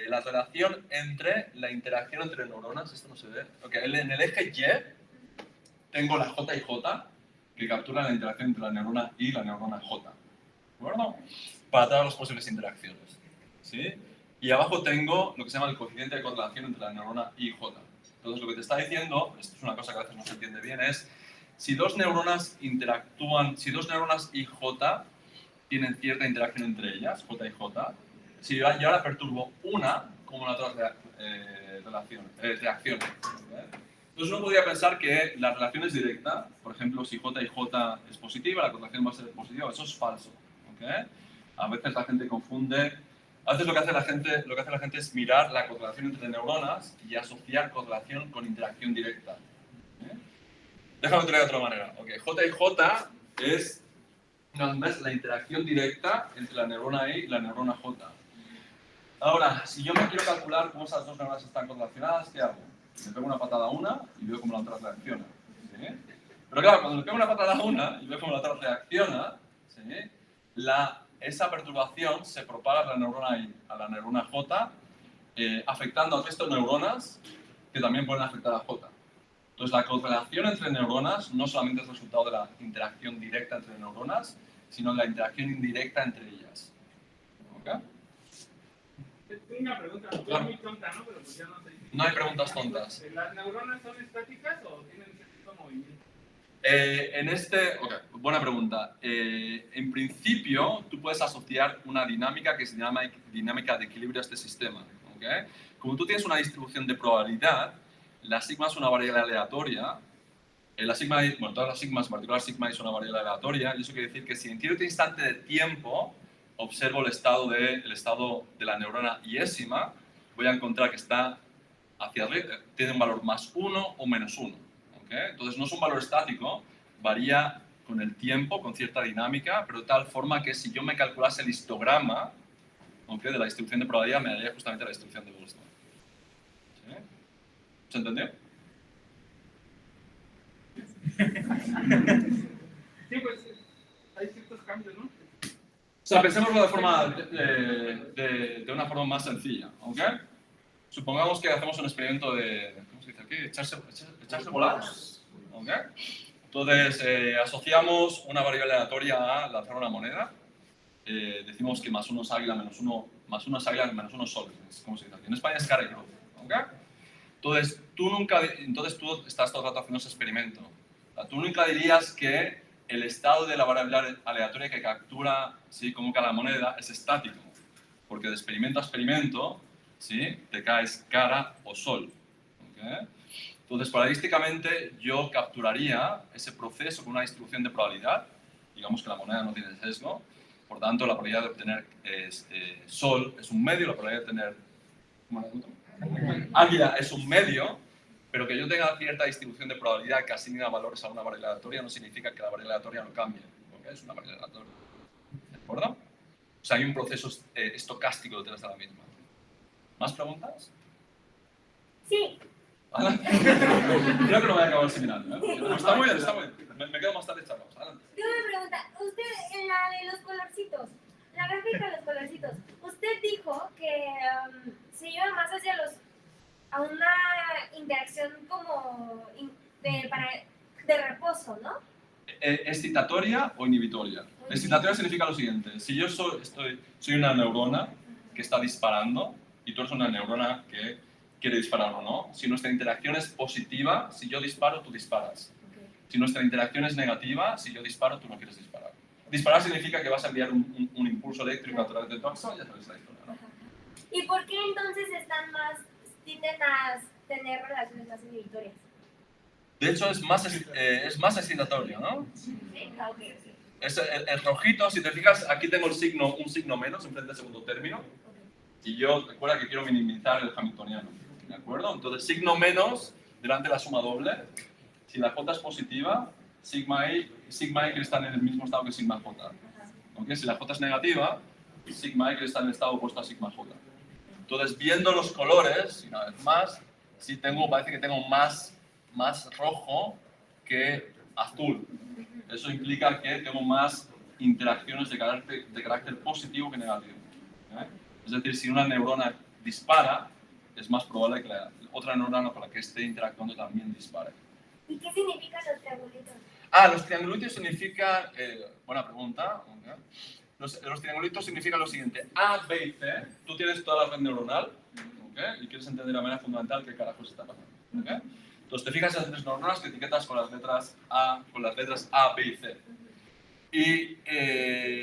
S2: la relación entre la interacción entre neuronas. Esto no se ve. Okay. En el eje Y tengo la J y J que capturan la interacción entre la neurona Y y la neurona J. ¿De acuerdo? Para todas las posibles interacciones. ¿Sí? Y abajo tengo lo que se llama el coeficiente de correlación entre la neurona Y y J. Entonces, lo que te está diciendo, esto es una cosa que a veces no se entiende bien, es si dos neuronas interactúan, si dos neuronas y J tienen cierta interacción entre ellas, J y J, si yo ahora perturbo una, como la otra reacción. Entonces uno podría pensar que la relación es directa, por ejemplo, si J y J es positiva, la correlación va a ser positiva, eso es falso. ¿Okay? A veces la gente confunde, a veces lo que hace la gente es mirar la correlación entre neuronas y asociar correlación con interacción directa. Déjame traer de otra manera. Okay. J y J es la interacción directa entre la neurona Y y la neurona J. Ahora, si yo me quiero calcular cómo esas dos neuronas están correlacionadas, ¿qué hago? Le pego una patada a una y veo cómo la otra reacciona. ¿Sí? Pero claro, cuando le pego una patada a una y veo cómo la otra reacciona, ¿sí? Esa perturbación se propaga de la neurona Y a la neurona J, afectando al resto de neuronas que también pueden afectar a J. Entonces, la correlación entre neuronas no solamente es resultado de la interacción directa entre neuronas, sino de la interacción indirecta entre ellas. ¿Okay?
S7: Tengo una pregunta,
S2: claro.
S7: Muy tonta, ¿no? Pero pues ya no sé.
S2: No hay preguntas tontas.
S7: ¿Las neuronas son estáticas o tienen cierto movimiento?
S2: Buena pregunta. En principio, tú puedes asociar una dinámica que se llama dinámica de equilibrio a este sistema. ¿Okay? Como tú tienes una distribución de probabilidad, la sigma es una variable aleatoria. La sigma, bueno, todas las sigmas, en particular sigma es una variable aleatoria, y eso quiere decir que si en cierto instante de tiempo observo el estado de la neurona iésima, voy a encontrar que está hacia arriba, tiene un valor más 1 o menos 1. ¿Okay? Entonces no es un valor estático, varía con el tiempo, con cierta dinámica, pero de tal forma que si yo me calculase el histograma, ¿okay?, de la distribución de probabilidad, me daría justamente la distribución de Boltzmann. ¿Sí? ¿Se entendió?
S7: Sí, pues hay ciertos cambios, ¿no?
S2: O sea, pensémoslo de una forma más sencilla, ¿ok? Supongamos que hacemos un experimento de, ¿cómo se dice aquí? Echarse bolas, ¿ok? Entonces, asociamos una variable aleatoria a lanzar una moneda. Decimos que más 1 es águila, menos 1, más 1 es águila, menos 1 es sol. ¿Cómo se dice aquí? En España es cara y cruz, ¿ok? Entonces, tú estás todo el rato haciendo ese experimento. O sea, tú nunca dirías que el estado de la variable aleatoria que captura, ¿sí?, como cada moneda es estático, porque de experimento a experimento, ¿sí?, te caes cara o sol. ¿Okay? Entonces, probabilisticamente, yo capturaría ese proceso con una distribución de probabilidad. Digamos que la moneda no tiene sesgo, por tanto, la probabilidad de obtener sol es un medio, la probabilidad de obtener águila es un medio, pero que yo tenga cierta distribución de probabilidad que asigna valores a una variable aleatoria no significa que la variable aleatoria no cambie, porque es una variable aleatoria. ¿De acuerdo? O sea, hay un proceso estocástico detrás de la misma. ¿Más preguntas?
S6: Sí.
S2: ¿Vale? Creo que lo voy a acabar seminando, ¿eh? Pero está muy bien, está muy bien. Me quedo más tarde charlamos. Adelante.
S6: Tengo una pregunta. Usted, en la de los colorcitos, la gráfica de los colorcitos, usted dijo que se iba más hacia a una interacción como de reposo, ¿no?
S2: ¿Excitatoria o inhibitoria? Excitatoria significa lo siguiente. Si yo soy una neurona que está disparando y tú eres una neurona que quiere disparar o no, si nuestra interacción es positiva, si yo disparo, tú disparas.
S6: Okay.
S2: Si nuestra interacción es negativa, si yo disparo, tú no quieres disparar. Disparar significa que vas a enviar un impulso eléctrico a través del toxo, ya sabes la historia, ¿no?
S6: ¿Y por qué entonces tienden a tener relaciones más inhibitorias?
S2: De hecho, es más excitatorio, ¿no?
S6: Sí, ok.
S2: Es el rojito, si te fijas, aquí tengo un signo menos enfrente del segundo término. Y yo, recuerda que quiero minimizar el hamiltoniano, ¿de acuerdo? Entonces, signo menos delante de la suma doble. Si la J es positiva, sigma I quiere estar en el mismo estado que sigma J. ¿Okay? Si la J es negativa, sigma I quiere estar en el estado opuesto a sigma J. Entonces, viendo los colores, y una vez más, sí parece que tengo más rojo que azul. Eso implica que tengo más interacciones de carácter positivo que negativo. ¿Okay? Es decir, si una neurona dispara, es más probable que la otra neurona con la que esté interactuando también dispare.
S6: ¿Y qué significan los triangulitos?
S2: Los triangulitos significan... buena pregunta. ¿Okay? Los triangulitos significan lo siguiente. A, B y C. Tú tienes toda la red neuronal, ¿okay?, y quieres entender de manera fundamental qué carajo se está pasando. ¿Okay? Entonces te fijas en las tres neuronas que etiquetas con las letras A, B y C. Y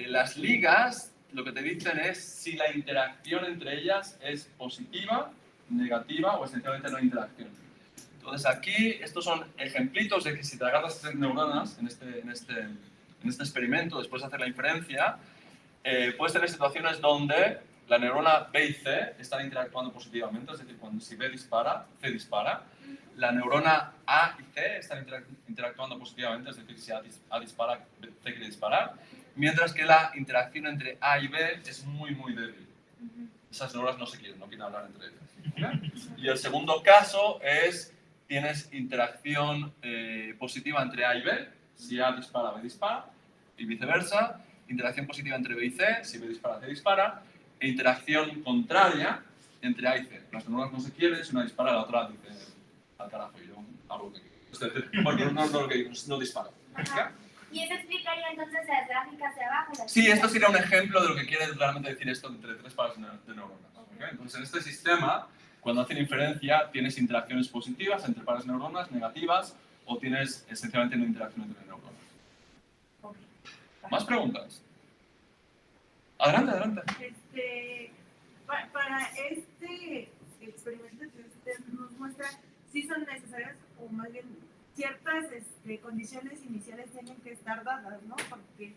S2: las ligas lo que te dicen es si la interacción entre ellas es positiva, negativa o esencialmente no interacción. Entonces aquí estos son ejemplitos de que si te agarras tres neuronas en este experimento, después de hacer la inferencia, puedes tener situaciones donde la neurona B y C están interactuando positivamente, es decir, cuando si B dispara, C dispara. La neurona A y C están interactuando positivamente, es decir, si A dispara, C quiere disparar. Mientras que la interacción entre A y B es muy, muy débil. Esas neuronas no quieren hablar entre ellas. Y el segundo caso es, tienes interacción positiva entre A y B, si A dispara, B dispara, y viceversa. Interacción positiva entre B y C, si B dispara, C dispara. E interacción contraria entre A y C. Las neuronas no se quieren, si una dispara, la otra dice, al carajo, yo hago lo que quiero. Porque no dispara. ¿Okay?
S6: ¿Y eso explicaría entonces las gráficas de abajo?
S2: Sí, esto sería un ejemplo de lo que quiere realmente decir esto entre tres pares de neuronas. ¿Okay? Entonces, en este sistema, cuando hacen inferencia, tienes interacciones positivas entre pares de neuronas, negativas, o tienes esencialmente una interacción entre neuronas.
S6: Ok.
S2: ¿Más preguntas? Adelante, adelante.
S4: Para este experimento que usted nos muestra, ¿sí son necesarias o más bien ciertas condiciones iniciales tienen que estar dadas, ¿no? Porque,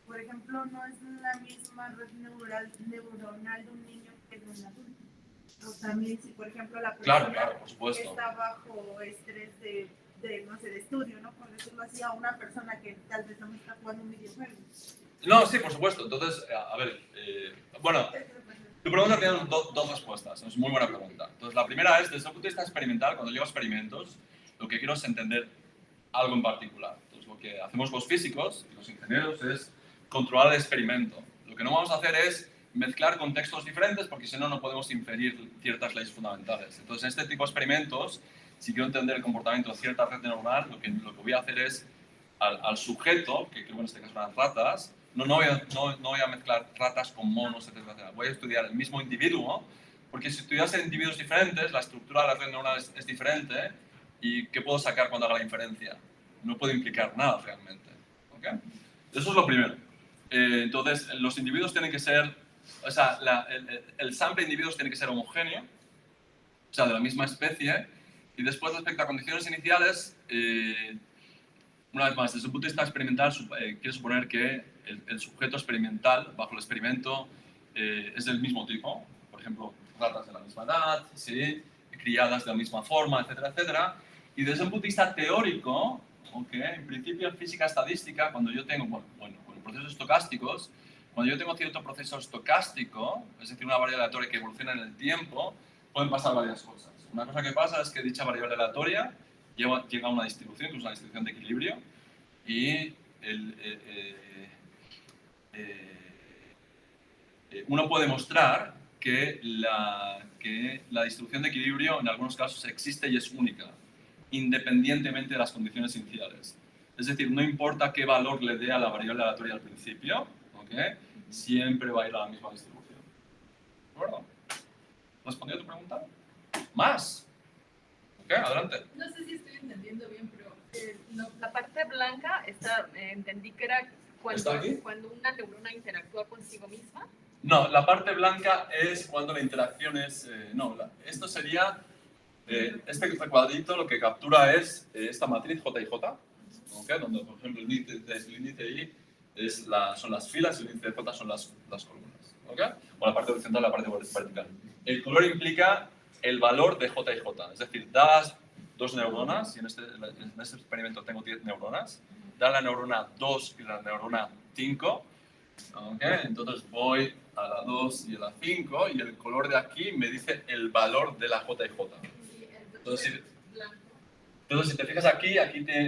S4: por ejemplo, no es la misma red neuronal de un niño que de un adulto. O también si, por ejemplo, la persona
S2: Claro, por supuesto.
S4: está bajo estrés no sé, de estudio, ¿no? Por decirlo así, a una persona que tal vez no está jugando un videojuego.
S2: No, sí, por supuesto. Entonces, a ver, bueno, tu pregunta tiene dos respuestas. Es muy buena pregunta. Entonces, la primera es, desde el punto de vista experimental, cuando llevo experimentos, lo que quiero es entender algo en particular. Entonces, lo que hacemos los físicos y los ingenieros es controlar el experimento. Lo que no vamos a hacer es mezclar contextos diferentes porque si no, no podemos inferir ciertas leyes fundamentales. Entonces, en este tipo de experimentos, si quiero entender el comportamiento de cierta red neuronal, lo que voy a hacer es al sujeto, que creo que en este caso eran ratas, no voy a mezclar ratas con monos, etc. Voy a estudiar el mismo individuo, porque si estudiase individuos diferentes, la estructura de la red neuronal es diferente, y ¿qué puedo sacar cuando haga la inferencia? No puede implicar nada realmente. ¿Okay? Eso es lo primero. Entonces, los individuos tienen que ser, o sea, el sample de individuos tiene que ser homogéneo, o sea, de la misma especie, y después respecto a condiciones iniciales, una vez más, desde un punto de vista experimental, quiero suponer que el sujeto experimental, bajo el experimento, es del mismo tipo. Por ejemplo, ratas de la misma edad, ¿sí? Criadas de la misma forma, etcétera, etcétera. Y desde un punto de vista teórico, en principio en física estadística, cuando yo tengo, con procesos estocásticos, cuando yo tengo cierto proceso estocástico, es decir, una variable aleatoria que evoluciona en el tiempo, pueden pasar varias cosas. Una cosa que pasa es que dicha variable aleatoria llega a una distribución, que es una distribución de equilibrio, y uno puede mostrar que la distribución de equilibrio en algunos casos existe y es única, independientemente de las condiciones iniciales. Es decir, no importa qué valor le dé a la variable aleatoria al principio, siempre va a ir a la misma distribución. ¿De acuerdo? ¿Respondí a tu pregunta? ¿Más? Adelante.
S4: No sé si estoy entendiendo bien, pero
S8: La parte blanca, entendí que era
S2: ¿Está aquí?
S8: cuando una neurona interactúa consigo misma.
S2: No, la parte blanca es cuando la interacción es... esto sería... este cuadrito lo que captura es esta matriz J y J, donde, por ejemplo, el índice I son las filas y el índice J son las columnas. O la parte horizontal y la parte vertical. El color implica el valor de J y J, es decir, dadas dos neuronas, y en este experimento tengo 10 neuronas, da la neurona 2 y la neurona 5, entonces voy a la 2 y a la 5, y el color de aquí me dice el valor de la J y J. Entonces, si te fijas aquí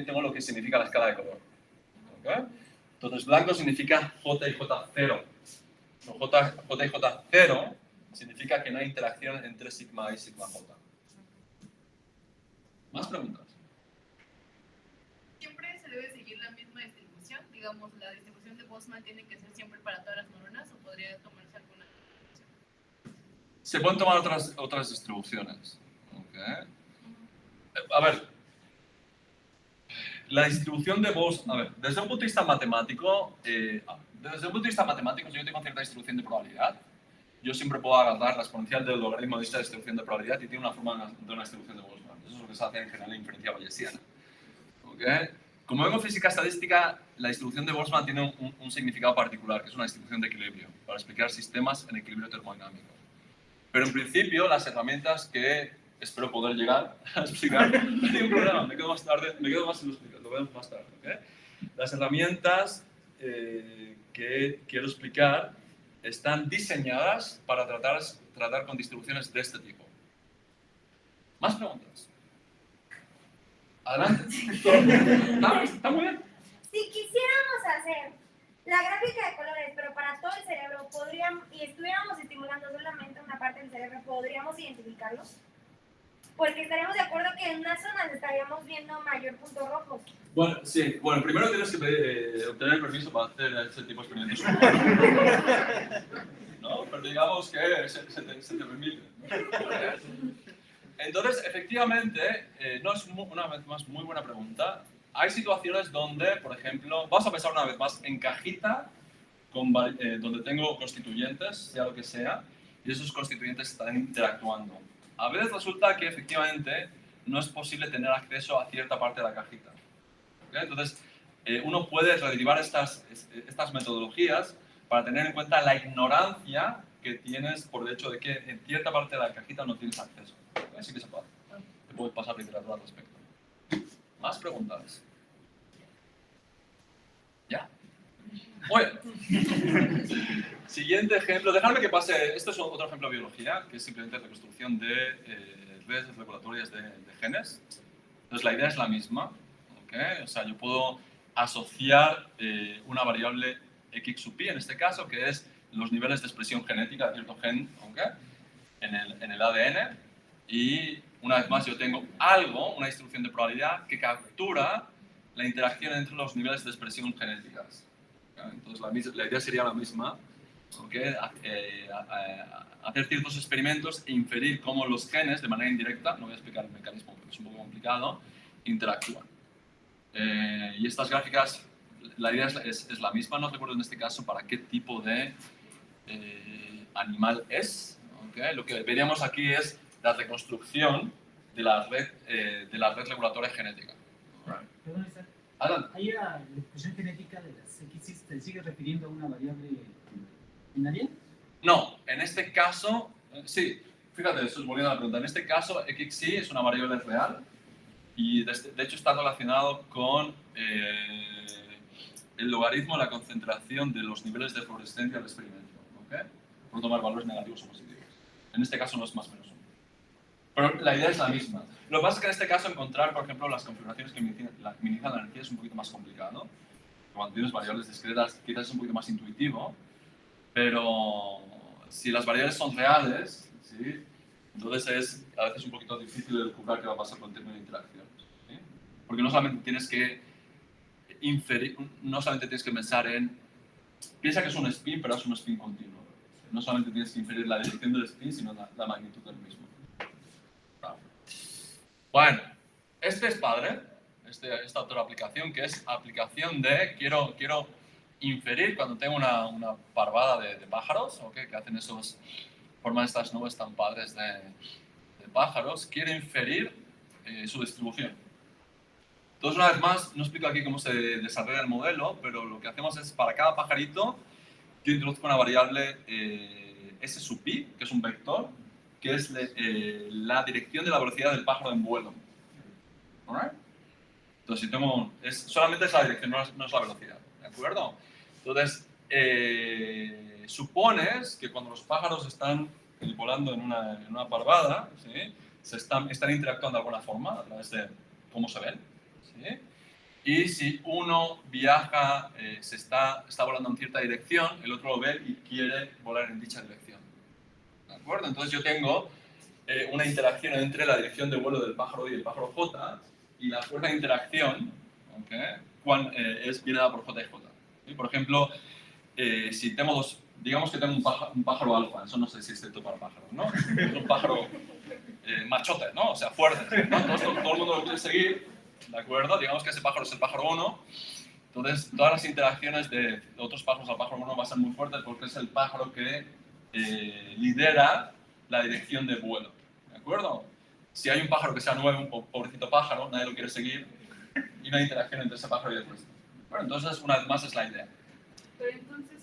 S2: tengo lo que significa la escala de color. Entonces, blanco significa J y J 0. J y J 0 significa que no hay interacción entre sigma y sigma J. ¿Más preguntas?
S9: ¿Siempre se debe seguir la misma distribución? Digamos, ¿la distribución de Boltzmann tiene que ser siempre para todas las neuronas o podría tomarse alguna distribución?
S2: Se pueden tomar otras distribuciones. A ver, la distribución de Boltzmann, desde un punto de vista matemático, si yo tengo cierta distribución de probabilidad, yo siempre puedo agarrar la exponencial del logaritmo de esta distribución de probabilidad y tiene una forma de una distribución de Boltzmann. Eso es lo que se hace en general en inferencia bayesiana. Como vengo en física estadística, la distribución de Boltzmann tiene un significado particular, que es una distribución de equilibrio, para explicar sistemas en equilibrio termodinámico. Pero en principio, las herramientas que espero poder llegar a explicar, no hay un problema, me quedo más tarde, lo vemos más tarde. Las herramientas que quiero explicar están diseñadas para tratar con distribuciones de este tipo. ¿Más preguntas? Adelante. ¿Está muy bien?
S6: Si quisiéramos hacer la gráfica de colores, pero para todo el cerebro, y estuviéramos estimulando solamente una parte del cerebro, ¿podríamos identificarlos? Porque estaremos de acuerdo que en unas zonas estaríamos viendo mayor puntos rojos.
S2: Bueno, sí. Bueno, primero tienes que obtener el permiso para hacer ese tipo de experimentos. ¿No? Pero digamos que se te permite. Entonces, efectivamente, no es una vez más muy buena pregunta. Hay situaciones donde, por ejemplo, vamos a pensar una vez más en cajita, donde tengo constituyentes, sea lo que sea, y esos constituyentes están interactuando. A veces resulta que efectivamente no es posible tener acceso a cierta parte de la cajita. ¿Okay? Entonces, uno puede rederivar estas metodologías para tener en cuenta la ignorancia que tienes por el hecho de que en cierta parte de la cajita no tienes acceso. Así que se puede. Te puedes pasar literatura al respecto. ¿Más preguntas? ¿Ya? Bueno. Siguiente ejemplo. Dejadme que pase. Esto es otro ejemplo de biología, que es simplemente reconstrucción de redes regulatorias de genes. Entonces, la idea es la misma. ¿Okay? O sea, yo puedo asociar una variable X sub pi, en este caso, que es los niveles de expresión genética de cierto gen, ¿okay? en el ADN. Y una vez más yo tengo una distribución de probabilidad que captura la interacción entre los niveles de expresión genéticas. ¿Okay? Entonces la idea sería la misma, ¿okay? Hacer ciertos experimentos e inferir cómo los genes, de manera indirecta, no voy a explicar el mecanismo porque es un poco complicado, interactúan. Y estas gráficas, la idea es la misma, no recuerdo en este caso para qué tipo de animal es. ¿Okay? Lo que veríamos aquí es la reconstrucción de la red regulatoria genética.
S3: Perdón, Isaac.
S2: Adelante.
S3: ¿Ahí la expresión genética de las X te sigue refiriendo a una variable binaria?
S2: No, en este caso, sí, fíjate, eso es volviendo a la pregunta. En este caso, XY es una variable real y de hecho está relacionado con el logaritmo de la concentración de los niveles de fluorescencia del experimento. ¿Okay? Por tomar valores negativos o positivos. En este caso no es más o menos 1. Pero la idea es la misma. Lo que pasa es que en este caso encontrar, por ejemplo, las configuraciones que minimizan la energía es un poquito más complicado. Cuando tienes variables discretas quizás es un poquito más intuitivo, pero si las variables son reales, ¿sí? Entonces es a veces un poquito difícil de descubrir qué va a pasar con el término de interacción. ¿Sí? Porque no solamente tienes que inferir, no solamente tienes que pensar en, piensa que es un spin, pero es un spin continuo. No solamente tienes que inferir la dirección del spin, sino la magnitud del mismo. Bueno, este es padre, esta otra aplicación, que es aplicación de, quiero inferir cuando tengo una parvada de pájaros, ¿okay? Que hacen forman estas nubes tan padres de pájaros, quiero inferir su distribución. Entonces, una vez más, no explico aquí cómo se desarrolla el modelo, pero lo que hacemos es, para cada pajarito, yo introduzco una variable S sub pi, que es un vector, que es la dirección de la velocidad del pájaro en vuelo. ¿Alright? Entonces, solamente es la dirección, no es la velocidad. ¿De acuerdo? Entonces, supones que cuando los pájaros están volando en una parvada, ¿sí? están interactuando de alguna forma a través de cómo se ven. ¿Sí? Y si uno viaja, está volando en cierta dirección, el otro lo ve y quiere volar en dicha dirección. ¿De acuerdo? Entonces yo tengo una interacción entre la dirección de vuelo del pájaro y el pájaro J, y la fuerza de interacción, ¿okay? Viene dada por J y J. ¿Sí? Por ejemplo, si tengo digamos que tengo un pájaro alfa, eso no sé si es cierto para pájaros, ¿no? Es un pájaro machote, ¿no? O sea, fuerte, ¿no? Todo el mundo lo quiere seguir, ¿de acuerdo? Digamos que ese pájaro es el pájaro 1, entonces todas las interacciones de otros pájaros al pájaro 1 van a ser muy fuertes porque es el pájaro que lidera la dirección de vuelo, ¿de acuerdo? Si hay un pájaro que sea nuevo, un pobrecito pájaro, nadie lo quiere seguir, y no hay interacción entre ese pájaro y el resto. Bueno, entonces, una vez más, es la idea.
S9: Pero entonces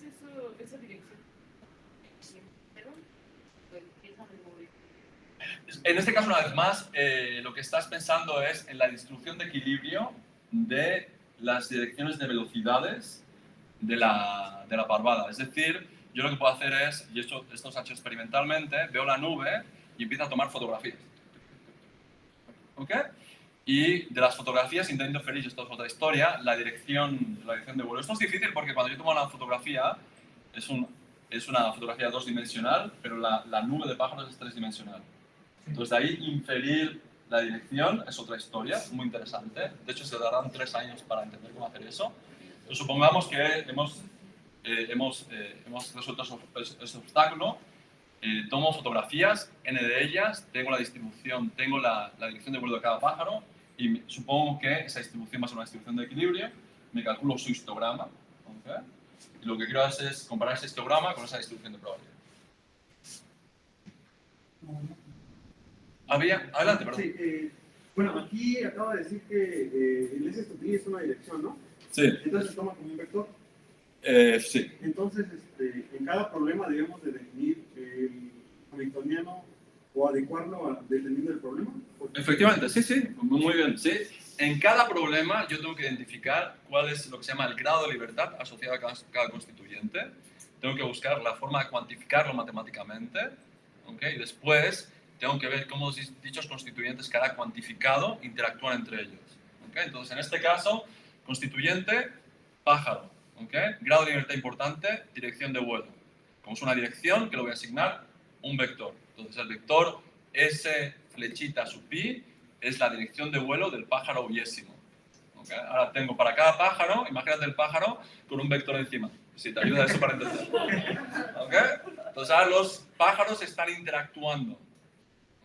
S9: esa dirección.
S2: En este caso, una vez más, lo que estás pensando es en la distribución de equilibrio de las direcciones de velocidades de la parvada. Es decir, yo lo que puedo hacer es, y esto se ha hecho experimentalmente, veo la nube y empiezo a tomar fotografías. ¿Ok? Y de las fotografías intento inferir, esto es otra historia, la dirección de vuelo. Esto es difícil porque cuando yo tomo una fotografía, es una fotografía dos-dimensional, pero la nube de pájaros es tres-dimensional. Entonces, de ahí inferir la dirección es otra historia, muy interesante. De hecho, se darán 3 años para entender cómo hacer eso. Pero supongamos que hemos resuelto ese obstáculo tomo fotografías, n de ellas, tengo la distribución, tengo la dirección de vuelo de cada pájaro y supongo que esa distribución va a ser una distribución de equilibrio, me calculo su histograma, ¿ok? Y lo que quiero hacer es comparar ese histograma con esa distribución de probabilidad. Adelante, perdón.
S10: Sí, bueno, aquí acaba de decir que el S es una dirección, ¿no?
S2: Sí.
S10: Entonces se toma como un vector.
S2: Sí.
S10: Entonces, en cada problema debemos de definir el hamiltoniano o adecuarlo dependiendo del problema.
S2: Efectivamente, sí, muy bien, sí. En cada problema yo tengo que identificar cuál es lo que se llama el grado de libertad asociado a cada constituyente. Tengo que buscar la forma de cuantificarlo matemáticamente, ¿ok? Y después tengo que ver cómo dichos constituyentes cada cuantificado interactúan entre ellos, ¿ok? Entonces, en este caso, constituyente, pájaro, ¿ok? Grado de libertad importante, dirección de vuelo. Como es una dirección, que lo voy a asignar un vector. Entonces, el vector S flechita sub pi es la dirección de vuelo del pájaro yésimo. ¿Okay? Ahora tengo para cada pájaro, imagínate el pájaro con un vector encima. Si te ayuda eso para entender. ¿Okay? Entonces ahora los pájaros están interactuando.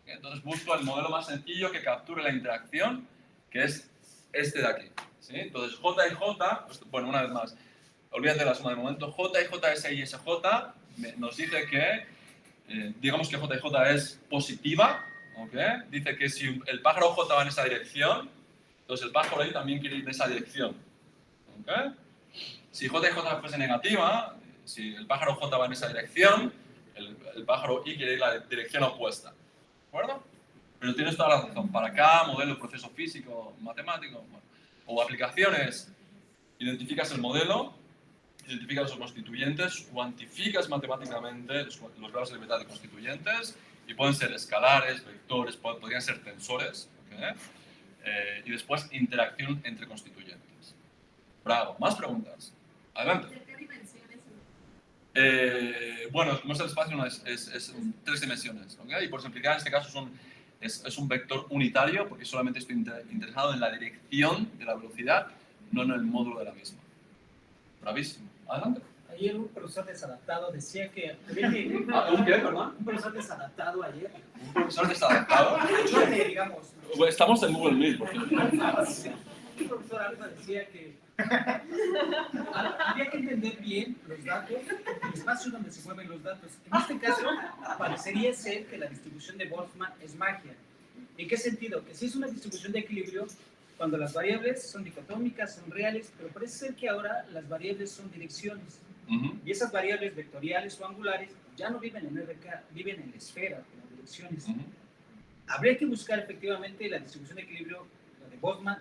S2: ¿Okay? Entonces busco el modelo más sencillo que capture la interacción, que es este de aquí. ¿Sí? Entonces J y J, bueno, una vez más, olvídate de la suma de momento, J y JS y SJ nos dice que, digamos que J y J es positiva, ¿okay? Dice que si el pájaro J va en esa dirección, entonces el pájaro Y también quiere ir en esa dirección. ¿Okay? Si J y J fuese negativa, si el pájaro J va en esa dirección, el pájaro Y quiere ir en la dirección opuesta. ¿De acuerdo? Pero tienes toda la razón. Para cada modelo, proceso físico, matemático, bueno, o aplicaciones, identificas el modelo, identificas los constituyentes, cuantificas matemáticamente los grados de libertad de constituyentes, y pueden ser escalares, vectores, podrían ser tensores, ¿okay? Y después interacción entre constituyentes. Bravo. ¿Más preguntas? Adelante.
S9: ¿De qué dimensiones?
S2: Bueno, como es el espacio, no es 3 dimensiones, ¿okay? Y por simplificar, en este caso es un vector unitario, porque solamente estoy interesado en la dirección de la velocidad, no en el módulo de la misma. Bravísimo. Adelante.
S3: Ayer un profesor desadaptado decía que...
S2: ¿Un qué, perdón?
S3: Un profesor desadaptado ayer.
S2: ¿Un profesor desadaptado?
S3: Yo digamos...
S2: Estamos en Google Meet, por ejemplo.
S3: Un profesor Alfa decía que había que entender bien los datos, el espacio donde se mueven los datos. En este caso, parecería ser que la distribución de Boltzmann es magia. ¿En qué sentido? Que si es una distribución de equilibrio, cuando las variables son dicotómicas, son reales, pero parece ser que ahora las variables son direcciones. Y esas variables vectoriales o angulares ya no viven en RK, viven en la esfera, en las direcciones. Habría que buscar efectivamente la distribución de equilibrio, la de Boltzmann,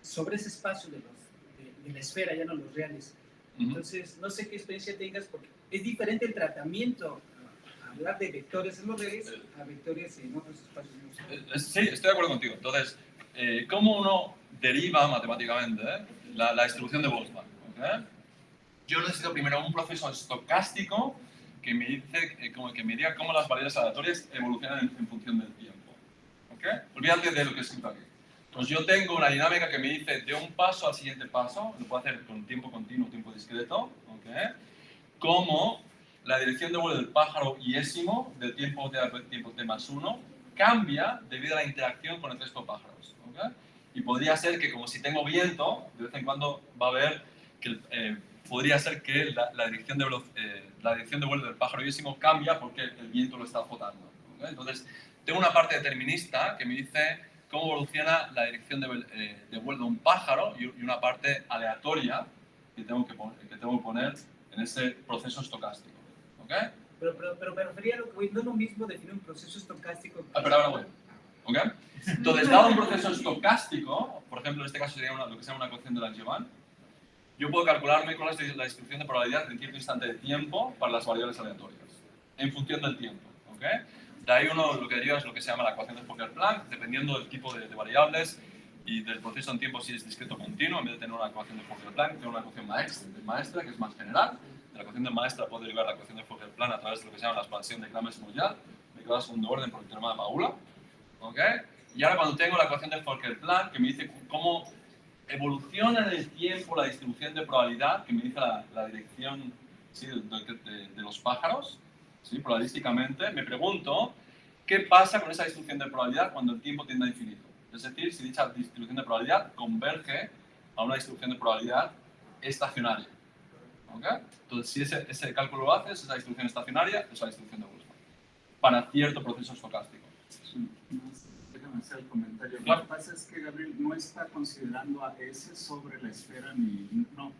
S3: sobre ese espacio de la esfera, ya no los reales. Entonces, no sé qué experiencia tengas, porque es diferente el tratamiento a hablar de vectores en los reales a vectores en otros espacios.
S2: Sí, estoy de acuerdo contigo. Entonces, ¿cómo uno deriva matemáticamente la distribución de Boltzmann? ¿Okay? Yo necesito primero un proceso estocástico que me diga cómo las variables aleatorias evolucionan en función del tiempo. ¿Okay? Olvídate de lo que he escrito aquí. Pues yo tengo una dinámica que me dice de un paso al siguiente paso, lo puedo hacer con tiempo continuo, tiempo discreto, ¿okay? Como la dirección de vuelo del pájaro yésimo del tiempo t más 1 cambia debido a la interacción con el resto de pájaros. ¿Okay? Y podría ser que, como si tengo viento, de vez en cuando va a haber que podría ser que la dirección de vuelo del pájaro yésimo cambia porque el viento lo está azotando. ¿Okay? Entonces, tengo una parte determinista que me dice cómo evoluciona la dirección de vuelo de un pájaro y una parte aleatoria que tengo que poner en ese proceso estocástico. ¿Okay?
S3: Pero me refería a lo que no es lo mismo definir un proceso estocástico.
S2: Pero ahora voy. ¿Okay? Entonces, dado un proceso estocástico, por ejemplo, en este caso sería lo que se llama una ecuación de Langevin, yo puedo calcularme cuál es la distribución de probabilidad en cierto instante de tiempo para las variables aleatorias, en función del tiempo. ¿Okay? De ahí uno lo que deriva es lo que se llama la ecuación de Fokker-Planck, dependiendo del tipo de variables y del proceso en tiempo, si es discreto o continuo. En vez de tener una ecuación de Fokker-Planck, tengo una ecuación maestra, que es más general. De la ecuación de maestra puedo derivar la ecuación de Fokker-Planck a través de lo que se llama la expansión de Kramers-Moyal, me queda segundo orden por el teorema de Paula. ¿Okay? Y ahora cuando tengo la ecuación de Fokker-Planck, que me dice cómo evoluciona en el tiempo la distribución de probabilidad, que me dice la dirección, ¿sí?, de los pájaros, ¿sí? Probabilísticamente, me pregunto qué pasa con esa distribución de probabilidad cuando el tiempo tiende a infinito. Es decir, si dicha distribución de probabilidad converge a una distribución de probabilidad estacionaria. ¿Ok? Entonces, si ese cálculo lo haces, esa distribución estacionaria es la distribución de Boltzmann para cierto proceso estocástico.
S1: Sí, déjame hacer el comentario.
S2: Claro.
S1: Lo que pasa es que Gabriel no está considerando a S sobre la esfera ni... No,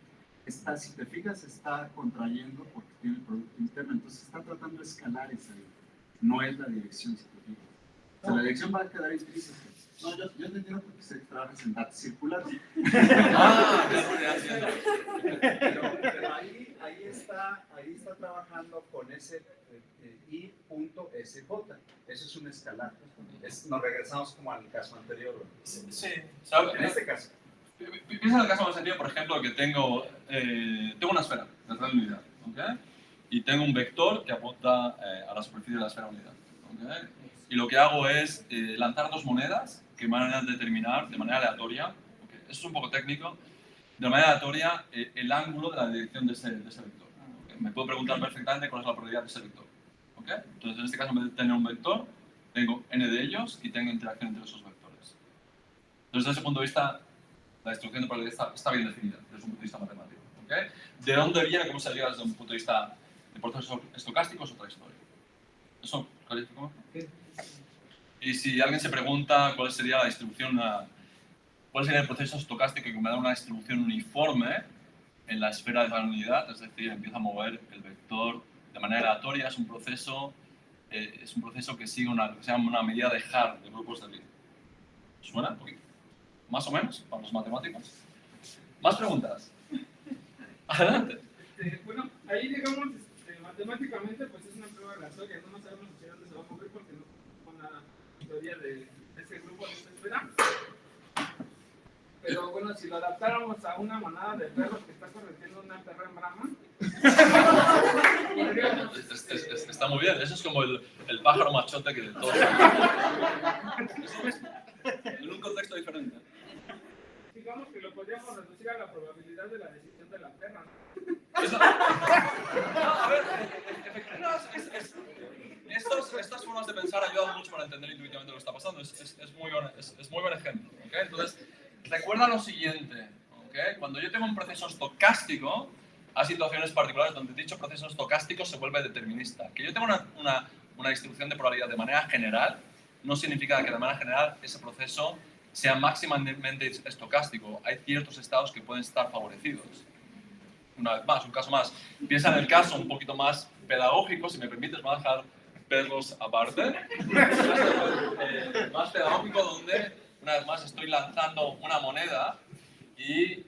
S1: está, si te fijas, está contrayendo porque tiene el producto interno, entonces está tratando de escalar esa dirección. No es la dirección, si te fijas. O sea, la dirección va a quedar intrínseca. No, yo te entiendo porque sé que trabajas en datos circulares.
S2: Ya entiendo.
S1: Pero ahí está trabajando con ese I.SJ. Eso es un escalar. Nos regresamos como al caso anterior.
S2: Sí, ¿sabes?
S1: En este caso.
S2: Piensa en el caso más sencillo, por ejemplo, que tengo una esfera de tal unidad, ¿ok? Y tengo un vector que apunta a la superficie de la esfera unidad, ¿ok? Y lo que hago es lanzar dos monedas que van a determinar de manera aleatoria, ¿okay? Eso es un poco técnico, de manera aleatoria el ángulo de la dirección de ese vector. ¿Okay? Me puedo preguntar perfectamente cuál es la probabilidad de ese vector. ¿Okay? Entonces, en este caso, en vez de tener un vector, tengo n de ellos y tengo interacción entre esos vectores. Entonces, desde ese punto de vista, la distribución de probabilidad está bien definida desde un punto de vista matemático. ¿Okay? ¿De dónde viene, cómo se llega desde un punto de vista de procesos estocásticos? Otra historia. ¿Eso clarifico? Y si alguien se pregunta cuál sería la distribución, cuál sería el proceso estocástico que me da una distribución uniforme en la esfera de la unidad, es decir, empieza a mover el vector de manera aleatoria, es un proceso que sigue lo que se llama una medida de Haar de grupos de Lie. ¿Suena un poquito? ¿Más o menos? Para los matemáticos. ¿Más preguntas? Adelante.
S7: Bueno, ahí digamos, matemáticamente, pues es una prueba aleatoria, no sabemos hacia dónde se va a mover porque no con la teoría de ese grupo de esta esfera. Pero bueno, si lo adaptáramos a una manada de perros que está corriendo una perra en Brahma,
S2: está muy bien, eso es como el pájaro machote que todos... En un contexto diferente.
S7: digamos que lo podríamos reducir a la probabilidad de la decisión de la perra.
S2: Eso... No, a ver, estas formas de pensar ayudan mucho para entender intuitivamente lo que está pasando. Es muy buen ejemplo. ¿Okay? Entonces, recuerda lo siguiente. ¿Okay? Cuando yo tengo un proceso estocástico, hay situaciones particulares donde dicho proceso estocástico se vuelve determinista. Que yo tenga una distribución de probabilidad de manera general no significa que de manera general ese proceso sea máximamente estocástico. Hay ciertos estados que pueden estar favorecidos. Una vez más, un caso más. Piensa en el caso un poquito más pedagógico, si me permites, voy a dejar perros aparte. Más pedagógico, donde una vez más estoy lanzando una moneda y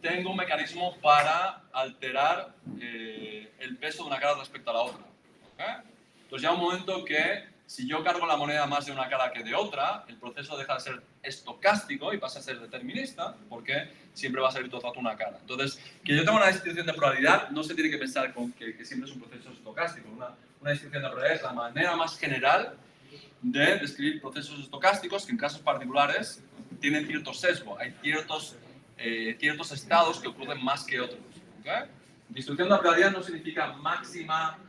S2: tengo un mecanismo para alterar el peso de una cara respecto a la otra. ¿Okay? Entonces llega un momento que si yo cargo la moneda más de una cara que de otra, el proceso deja de ser estocástico y pasa a ser determinista, porque siempre va a salir todo el rato una cara. Entonces, que yo tenga una distribución de probabilidad no se tiene que pensar con que siempre es un proceso estocástico. Una distribución de probabilidad es la manera más general de describir procesos estocásticos que en casos particulares tienen cierto sesgo. Hay ciertos estados que ocurren más que otros. ¿Okay? Distribución de probabilidad no significa máxima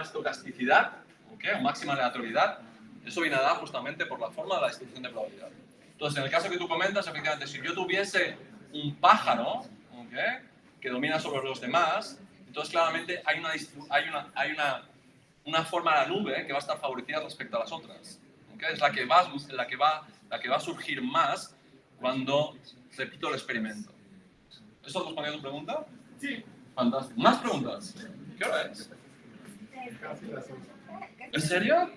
S2: estocasticidad, ¿okay? O máxima aleatoriedad. Eso viene dado justamente por la forma de la distribución de probabilidad. Entonces, en el caso que tú comentas, efectivamente, si yo tuviese un pájaro, ¿okay? Que domina sobre los demás, entonces claramente hay una forma de la nube que va a estar favorecida respecto a las otras. ¿Okay? Es la que va a surgir más cuando repito el experimento. ¿Eso respondiendo a tu pregunta?
S7: Sí.
S2: Fantástico. ¿Más preguntas? ¿Qué hora es? ¿En serio?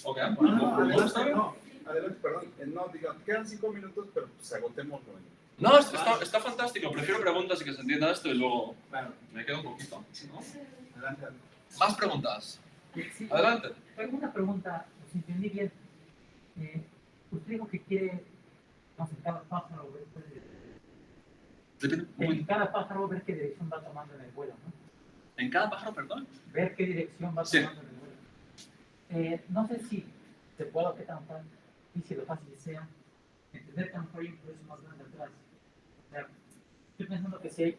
S2: Ok,
S1: Adelante, perdón. No, diga, quedan 5 minutos, pero pues agotémoslo.
S2: No, está fantástico. Prefiero preguntas y que se entienda esto y luego me quedo un poquito. ¿No?
S1: Adelante.
S2: ¿Más preguntas?
S3: Sí,
S2: Adelante.
S3: tengo una pregunta, si entendí bien. Usted dijo que quiere, no sé, cada pájaro en cada pájaro ver qué dirección va tomando en el vuelo, ¿no?
S2: ¿En cada pájaro, perdón?
S3: Ver qué dirección va tomando en el vuelo. No sé si se puede o qué tan difícil o fácil sea entender que a lo mejor hay un proceso más grande atrás. O sea, estoy pensando que si hay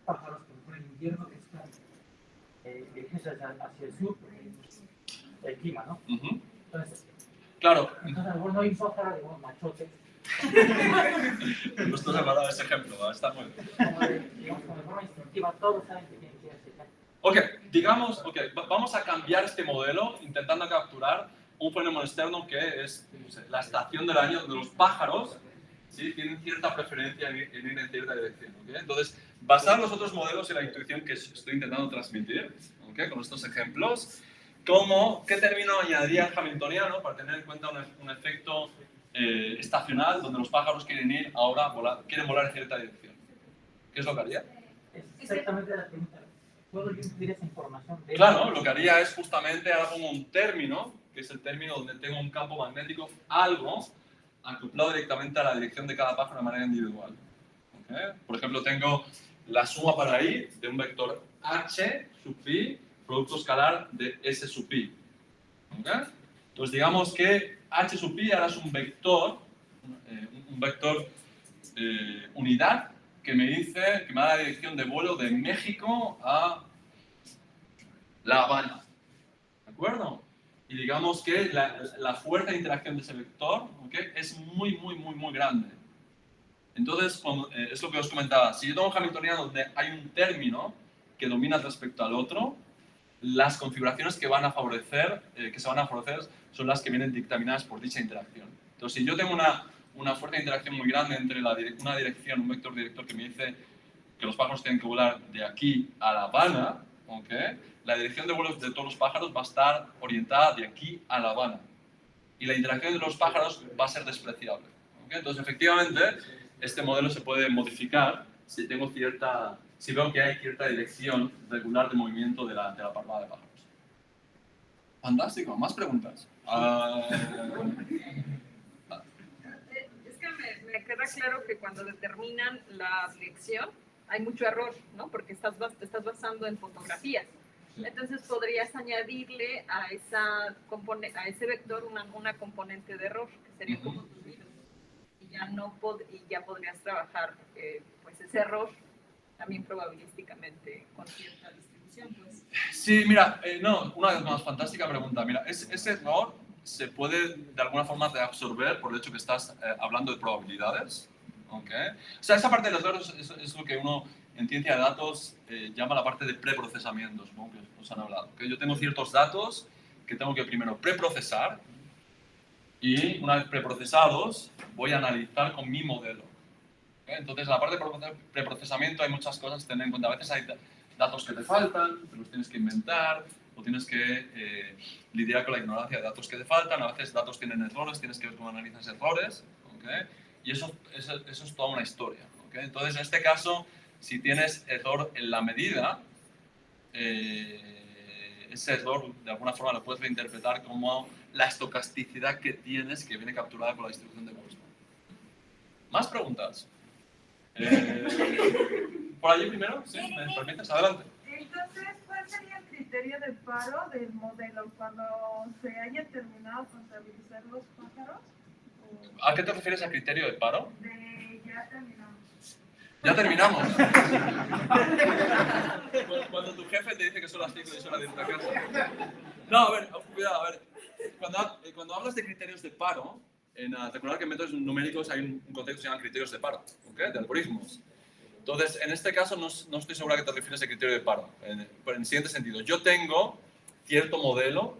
S3: pájaros, por ejemplo, en invierno que están dirigidos hacia el sur, el clima, ¿no? Entonces,
S2: Claro.
S3: entonces, a lo mejor no hay un pájaro, digamos, machote.
S2: Me gustó separar ese ejemplo, está muy bien.
S3: Digamos, como de forma instintiva, todos saben que tienen que ir hacia acá.
S2: Ok, digamos, vamos a cambiar este modelo intentando capturar un fenómeno externo que es no sé, la estación del año donde los pájaros ¿sí? tienen cierta preferencia en ir en cierta dirección. ¿Okay? Entonces, basar los otros modelos y la intuición que estoy intentando transmitir ¿okay? con estos ejemplos, ¿qué término añadiría el hamiltoniano para tener en cuenta un efecto estacional donde los pájaros quieren ir ahora, quieren volar en cierta dirección? ¿Qué es lo que haría?
S3: Es exactamente la pregunta. ¿Puedo yo incluir esa información?
S2: Claro, lo que haría es justamente, ahora pongo un término, que es el término donde tengo un campo magnético, algo acoplado directamente a la dirección de cada pájaro de manera individual. ¿Okay? Por ejemplo, tengo la suma para i de un vector h sub i, producto escalar de s sub i. ¿Okay? Entonces, digamos que h sub i ahora es un vector unidad que me da la dirección de vuelo de México a La Habana. ¿De acuerdo? Y digamos que la fuerza de interacción de ese vector ¿okay? es muy grande. Entonces, es lo que os comentaba. Si yo tengo un hamiltoniano donde hay un término que domina respecto al otro, las configuraciones que se van a favorecer son las que vienen dictaminadas por dicha interacción. Entonces, si yo tengo una fuerza de interacción muy grande entre una dirección, un vector director que me dice que los pájaros tienen que volar de aquí a La Habana, ¿okay? La dirección de vuelo de todos los pájaros va a estar orientada de aquí a La Habana. Y la interacción de los pájaros va a ser despreciable. ¿Okay? Entonces, efectivamente, este modelo se puede modificar si veo que hay cierta dirección regular de movimiento de la parvada de pájaros. Fantástico. ¿Más preguntas?
S8: Es que me queda claro que cuando determinan la dirección hay mucho error, ¿no? Porque te estás basando en fotografías. Entonces podrías añadirle a ese vector una componente de error, que sería como tus vidas. Y ya podrías trabajar pues ese error también probabilísticamente con cierta distribución. Pues.
S2: Sí, mira, una vez más, fantástica pregunta. Mira, ese error se puede de alguna forma reabsorber por el hecho que estás hablando de probabilidades. ¿Okay? O sea, esa parte de los errores es lo que uno en ciencia de datos llama la parte de preprocesamiento, supongo que os han hablado. ¿Okay? Yo tengo ciertos datos que tengo que primero preprocesar y una vez preprocesados voy a analizar con mi modelo. ¿Okay? Entonces, en la parte de preprocesamiento hay muchas cosas que tener en cuenta. A veces hay datos que te faltan, te los tienes que inventar, o tienes que lidiar con la ignorancia de datos que te faltan. A veces datos tienen errores, tienes que ver cómo analizas errores. ¿Okay? Y eso es toda una historia. ¿Okay? Entonces, en este caso, si tienes error en la medida, ese error de alguna forma lo puedes reinterpretar como la estocasticidad que tienes que viene capturada por la distribución de Boltzmann. ¿Más preguntas? ¿Por allí primero? ¿Sí? ¿Me permites? Adelante.
S4: Entonces, ¿cuál sería el criterio de paro del modelo cuando se haya terminado de contabilizar los pájaros?
S2: ¿A qué te refieres a criterio de paro?
S4: De ya terminamos.
S2: Ya terminamos. Cuando tu jefe te dice que son las 5 y son las 10 de la casa. No, a ver, cuidado, a ver. Cuando hablas de criterios de paro, recordad que en métodos numéricos hay un concepto que se llama criterios de paro, ¿okay? De algoritmos. Entonces, en este caso no estoy segura que te refieres a criterio de paro. En el siguiente sentido, yo tengo cierto modelo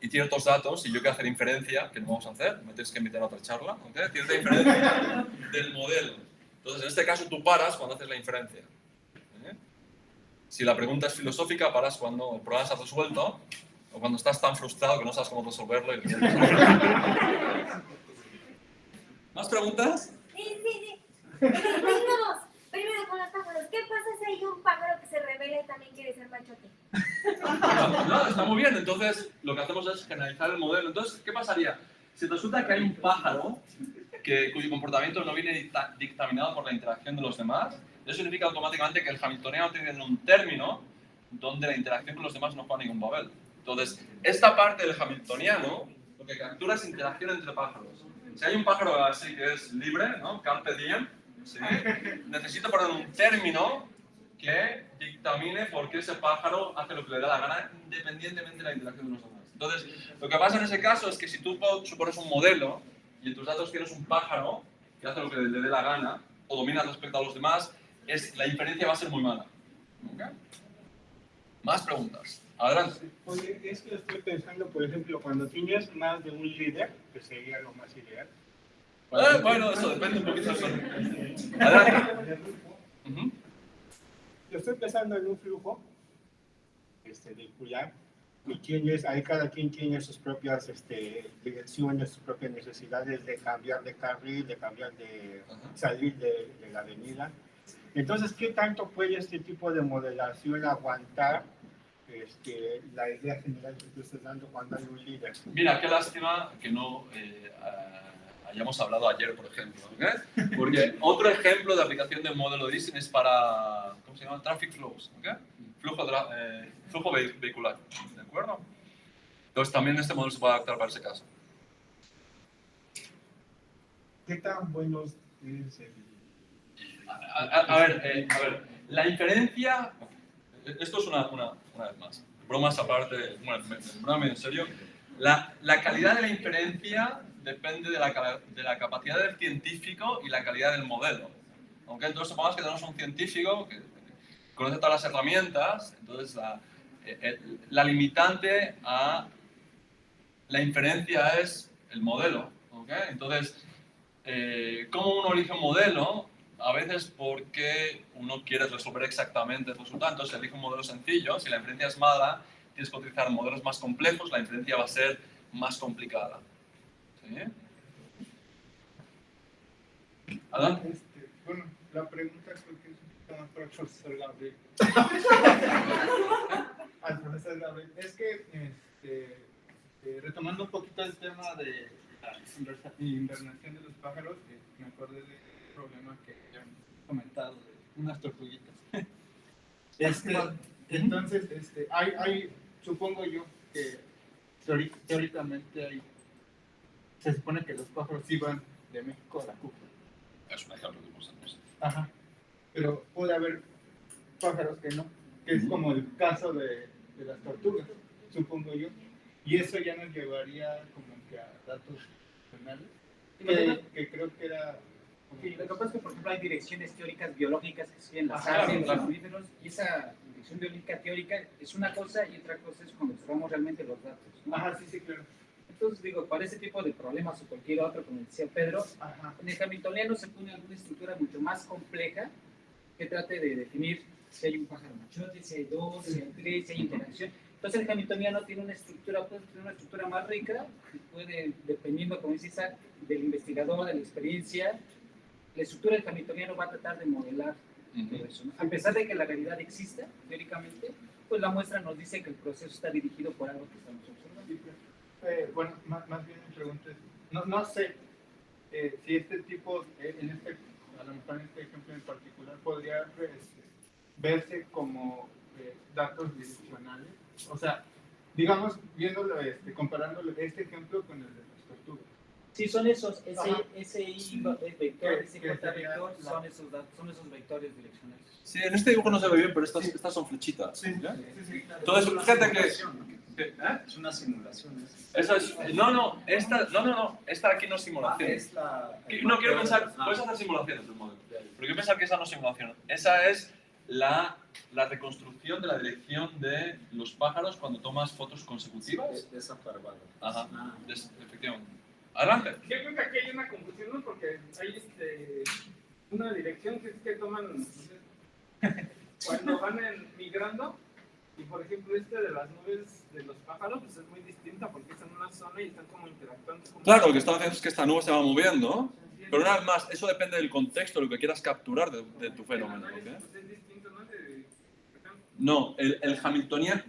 S2: y ciertos datos, y yo quiero hacer inferencia, que no vamos a hacer, me tienes que invitar a otra charla, ¿okay? Cierta inferencia del modelo. Entonces, en este caso, tú paras cuando haces la inferencia. Si la pregunta es filosófica, paras cuando el problema se ha resuelto o cuando estás tan frustrado que no sabes cómo resolverlo. ¿Más preguntas?
S6: Sí. Primero con los pájaros. ¿Qué pasa si hay un pájaro que se revela y también quiere ser machote?
S2: No, está muy bien. Entonces, lo que hacemos es generalizar el modelo. Entonces, ¿qué pasaría? Si resulta que hay un pájaro cuyo comportamiento no viene dictaminado por la interacción de los demás, eso significa automáticamente que el hamiltoniano tiene un término donde la interacción con los demás no juega ningún papel. Entonces, esta parte del hamiltoniano lo que captura es interacción entre pájaros. Si hay un pájaro así que es libre, ¿no? Carpe diem, ¿sí? Necesito poner un término que dictamine por qué ese pájaro hace lo que le da la gana independientemente de la interacción de los demás. Entonces, lo que pasa en ese caso es que si tú supones un modelo y en tus datos tienes un pájaro que hace lo que le dé la gana o domina respecto a los demás, la inferencia va a ser muy mala. ¿Okay? Más preguntas. Adelante.
S5: Oye, es que estoy pensando, por ejemplo, cuando tienes más de un líder, que sería lo más ideal.
S2: Bueno, eso depende un poquito de eso. Adelante.
S5: Yo estoy pensando en un flujo vehicular y ahí cada quien tiene sus propias direcciones, sus propias necesidades de cambiar de carril, de cambiar de salir de la avenida. Entonces, ¿qué tanto puede este tipo de modelación aguantar la idea general que tú estás dando cuando hay un líder?
S2: Mira, qué lástima que no hayamos hablado ayer, por ejemplo. ¿Okay? Porque otro ejemplo de aplicación del modelo de Ising es para, ¿cómo se llama? Traffic flows. ¿Okay? Flujo vehicular. ¿De acuerdo? Entonces también este modelo se puede adaptar para ese caso.
S5: ¿Qué tan buenos es el...?
S2: A ver, la inferencia, esto es una vez más, bromas aparte, bueno, broma en serio, la calidad de la inferencia depende de la capacidad del científico y la calidad del modelo. ¿Okay? Entonces, supongamos que tenemos un científico que conoce todas las herramientas, entonces la limitante a la inferencia es el modelo. ¿Okay? Entonces, ¿cómo uno elige un modelo? A veces porque uno quiere resolver exactamente el resultado, entonces elige un modelo sencillo. Si la inferencia es mala, tienes que utilizar modelos más complejos, la inferencia va a ser más complicada. ¿Sí? ¿Adelante?
S5: Bueno, la pregunta creo que es un poquito más para el profesor Gabriel. Al profesor Gabriel. Es que, retomando un poquito el tema de la invernación de los pájaros, me acordé de problema que ya han comentado de unas tortuguitas. Entonces, hay, supongo yo que teóricamente se supone que los pájaros sí van de México a la Cuba.
S2: Es un ejemplo que usamos.
S5: Ajá. Pero puede haber pájaros que no, que es como el caso de las tortugas, supongo yo. Y eso ya nos llevaría como que a datos penales, que creo que era...
S3: Sí, lo que pasa es que, por ejemplo, hay direcciones teóricas biológicas que siguen las
S2: Ajá,
S3: aves,
S2: claro.
S3: los mamíferos, y esa dirección biológica teórica es una cosa y otra cosa es cuando observamos realmente los datos, ¿no?
S5: Ajá, sí, claro.
S3: Entonces, digo, para ese tipo de problemas o cualquier otro, como decía Pedro,
S5: Ajá.
S3: en el hamiltoniano se pone alguna estructura mucho más compleja que trate de definir si hay un pájaro machote, si hay dos, si hay tres, si hay interacción. Entonces, el hamiltoniano tiene una estructura, puede tener una estructura más rica, y puede, dependiendo, como dice Isaac, del investigador, de la experiencia, la estructura del hamiltoniano va a tratar de modelar todo eso, ¿no? A pesar de que la realidad exista, teóricamente, pues la muestra nos dice que el proceso está dirigido por algo que estamos observando.
S5: Bueno, más bien mi pregunta es, no sé si este tipo, a lo mejor en este ejemplo en particular, podría verse como datos direccionales. O sea, digamos, viéndolo, comparándolo este ejemplo con el de las tortugas.
S3: Sí, son esos, ese I vector, ese
S5: Que
S3: J
S5: sería
S3: vector, son esos vectores direccionales.
S2: Sí, en este dibujo no se ve bien, pero estas son flechitas.
S5: Sí,
S2: ¿ya?
S5: sí, claro.
S2: Entonces, fíjate que...
S1: Es una simulación.
S2: Eso es, no, esta aquí no es simulación.
S1: Es la...
S2: No quiero pensar, puedes hacer simulaciones del modelo, pero quiero pensar que esa no es simulación. Esa es la reconstrucción de la dirección de los pájaros cuando tomas fotos consecutivas.
S1: De esa parvada.
S2: Ajá, efectivamente. Adelante.
S7: Yo creo que aquí hay una confusión, ¿no? Porque hay una dirección que es que toman, no sé, cuando van migrando, y por ejemplo de las nubes de los pájaros, pues es muy distinta porque están en una zona y están como interactuando.
S2: Claro, lo que están haciendo es que esta nube se va moviendo, pero una vez más, eso depende del contexto, de lo que quieras capturar de tu fenómeno. ¿Okay?
S7: Es distinto, ¿no?
S2: No, el hamiltoniano,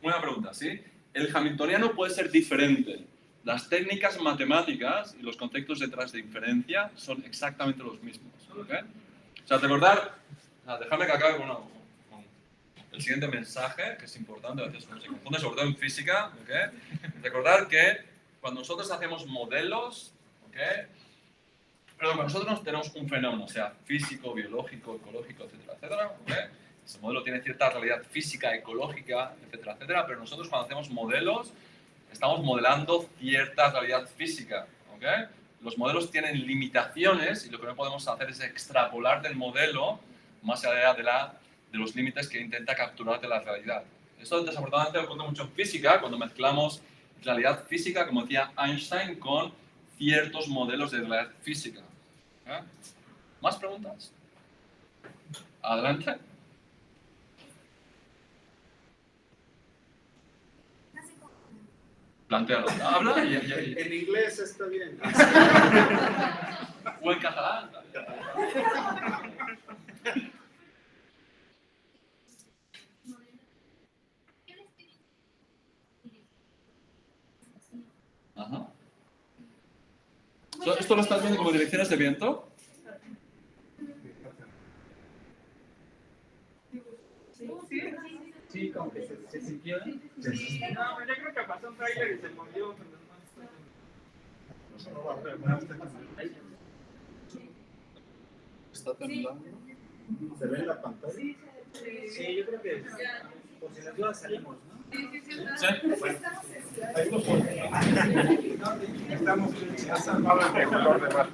S2: una pregunta, ¿sí? El hamiltoniano puede ser diferente. Las técnicas matemáticas y los conceptos detrás de inferencia son exactamente los mismos. ¿Okay? O sea, déjame que acabe con el siguiente mensaje, que es importante, a veces uno se confunde, sobre todo en física. ¿Okay? Recordar que cuando nosotros hacemos modelos, ¿okay? Pero cuando nosotros tenemos un fenómeno, sea físico, biológico, ecológico, etcétera, etcétera, ¿okay? Ese modelo tiene cierta realidad física, ecológica, etcétera, etcétera, pero nosotros cuando hacemos modelos estamos modelando cierta realidad física, ¿ok? Los modelos tienen limitaciones y lo que no podemos hacer es extrapolar del modelo más allá de los límites que intenta capturar de la realidad. Esto desafortunadamente ocurre mucho en física, cuando mezclamos realidad física, como decía Einstein, con ciertos modelos de realidad física. ¿Eh? ¿Más preguntas? Adelante. Plantéalo. Habla y...
S1: En inglés está bien.
S2: O en catalán. Ajá. ¿Esto lo estás viendo como direcciones de viento?
S3: Sí, como que se sintió.
S7: No, yo creo que pasó un trailer y se movió.
S1: ¿Está temblando? ¿Se ve en la pantalla?
S3: Sí, yo creo que por si las dudas salimos, ¿no?
S10: Estamos ya salvados el color de mar.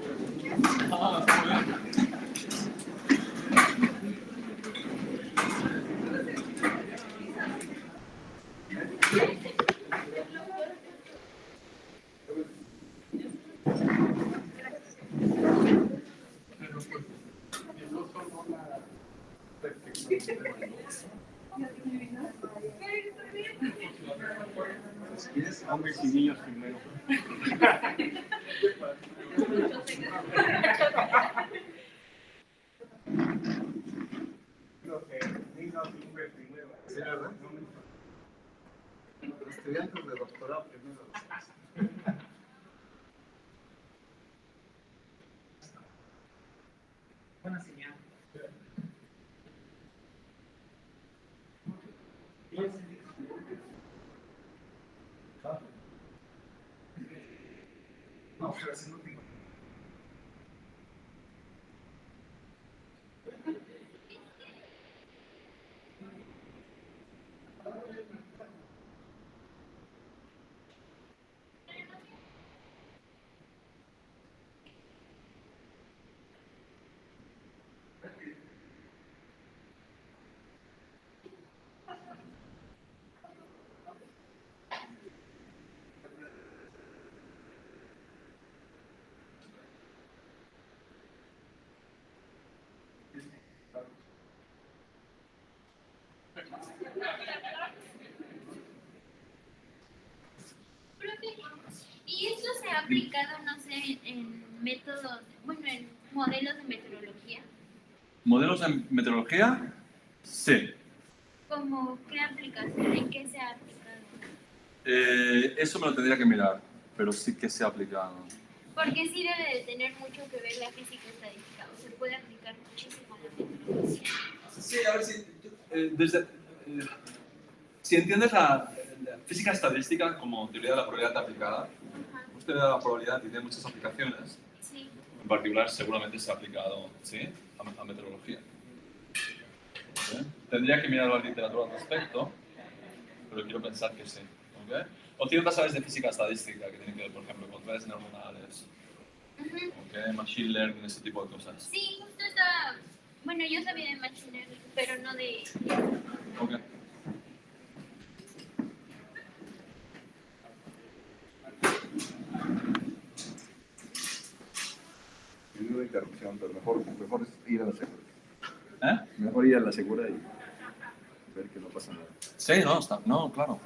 S10: Si quieres, hombres y niños primero.
S1: Sí, ¿verdad? Estudiantes de doctorado primero.
S3: Buena señal.
S1: No, pero si no tengo.
S6: Profe, ¿y esto se ha aplicado, no sé, en métodos, bueno, en modelos de meteorología?
S2: ¿Modelos de meteorología? Sí.
S6: ¿Cómo qué aplicación? ¿En qué se ha aplicado?
S2: Eso me lo tendría que mirar, pero sí que se ha aplicado.
S6: Porque sí debe de tener mucho que ver la física estadística, o se puede aplicar muchísimo a la meteorología.
S2: Sí, a ver si... si entiendes la física estadística como teoría de la probabilidad aplicada,
S6: Ajá,
S2: teoría de la probabilidad tiene muchas aplicaciones.
S6: sí.
S2: En particular, seguramente se ha aplicado, ¿sí?, a meteorología. ¿Sí? Tendría que mirar la literatura al respecto, pero quiero pensar que sí. ¿Okay? O ciertas áreas de física estadística que tienen que ver, por ejemplo, con redes neuronales,
S6: Ujú.
S2: ¿okay? Machine learning, ese tipo de cosas.
S6: Sí, justo estaba, bueno, yo sabía de machine learning, pero no de...
S2: Okay.
S11: Tiene una interrupción, pero mejor es ir a la segura.
S2: ¿Eh?
S11: Mejor ir a la segura y ver que no pasa nada.
S2: Sí, no, está, no, claro.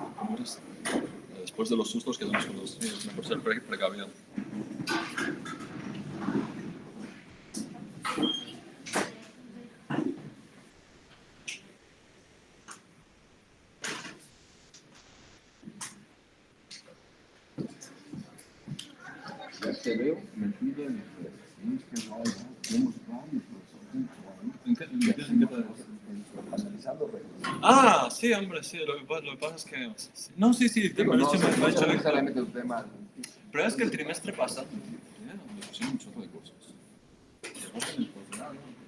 S2: Después de los sustos que damos con los niños, es mejor ser precavido.
S11: Ya te veo metido en analizando reglas.
S2: Ah, sí, hombre, sí. Lo que pasa es que... No, sí,
S11: Digo,
S2: me ha
S11: no,
S2: dicho,
S11: no
S2: me ha dicho
S11: necesariamente un tema.
S2: pero es que el trimestre pasado me pusieron un choque de cosas. No tenemos personal, ¿no? Porque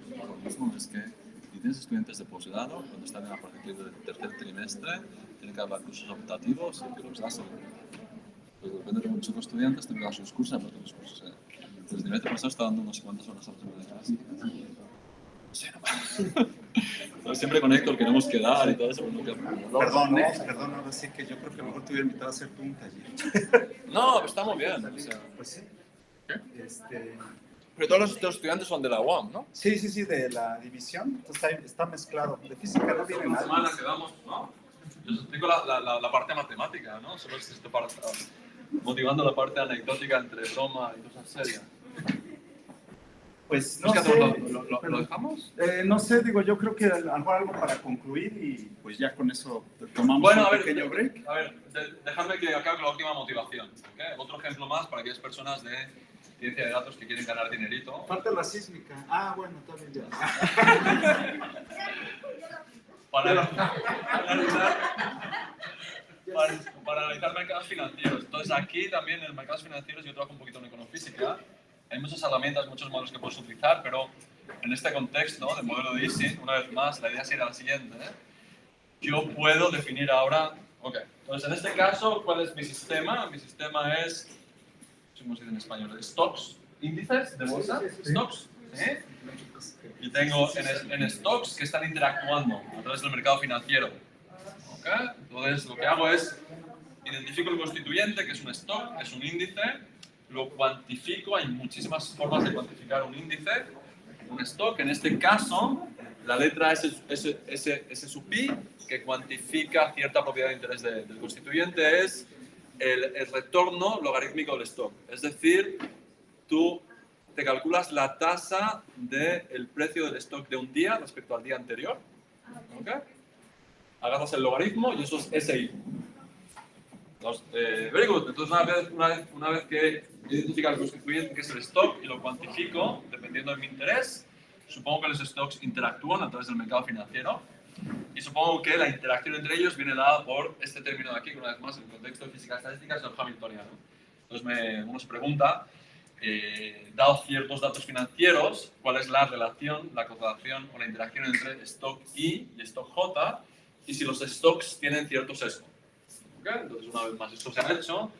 S2: tenemos lo mismo, es que si tienes estudiantes de posgrado, cuando están a partir del tercer trimestre, tienen que dar cursos optativos y que los das. Pues depende de muchos estudiantes, tienen que dar sus cursos, aparte de los cursos. Desde el nivel de profesor está dando no sé cuántas horas a la semana de clase. Sí, no. Entonces, siempre con Héctor queremos quedar y todo eso.
S1: Perdón, ahora sí que yo creo que mejor te hubiera invitado a hacer tú un taller.
S2: No, está muy bien. O sea,
S1: Pues sí.
S2: pero todos los estudiantes son de la UAM, ¿no?
S1: Sí, de la división. Entonces está mezclado. De física no viene
S2: Una semana
S1: nadie.
S2: quedamos, ¿no? Yo os explico la parte matemática, ¿no? Solo es esto para motivando la parte anecdótica entre broma y cosas serias.
S1: Pues
S2: ¿Es
S1: no
S2: que
S1: sé.
S2: ¿Lo dejamos?
S1: No sé, digo, yo creo que a lo mejor algo para concluir y pues ya con eso tomamos
S2: Bueno, a
S1: un
S2: ver,
S1: pequeño break.
S2: A ver, dejadme que acabe con la última motivación. ¿Okay? Otro ejemplo más para aquellas personas de ciencia de datos que quieren ganar dinerito.
S1: Falta la sísmica. Ah, bueno, también ya.
S2: Para analizar mercados financieros. Entonces, aquí también en mercados financieros yo trabajo un poquito en econofísica. Hay muchas herramientas, muchos modelos que puedes utilizar, pero en este contexto del modelo de Ising, una vez más, la idea sería la siguiente. Yo puedo definir ahora, entonces en este caso, ¿cuál es mi sistema? Mi sistema es, ¿cómo se dice en español? Stocks, índices de bolsa, stocks. ¿Sí? Y tengo en stocks que están interactuando a través del mercado financiero. Entonces, lo que hago es identifico el constituyente, que es un stock, es un índice, lo cuantifico, hay muchísimas formas de cuantificar un índice, un stock, en este caso, la letra S sub I, que cuantifica cierta propiedad de interés del constituyente, es el retorno logarítmico del stock. Es decir, tú te calculas la tasa del precio del stock de un día respecto al día anterior. Agarras el logaritmo y eso es SI. Very good. Entonces, una vez que identifico el constituyente, que es el stock, y lo cuantifico, dependiendo de mi interés, supongo que los stocks interactúan a través del mercado financiero y supongo que la interacción entre ellos viene dada por este término de aquí, que una vez más, en el contexto de física estadística, es el hamiltoniano. Entonces, uno se pregunta, dado ciertos datos financieros, ¿cuál es la relación, la correlación o la interacción entre stock I y stock J? Y si los stocks tienen cierto sesgo. Entonces, una vez más, esto se ha hecho.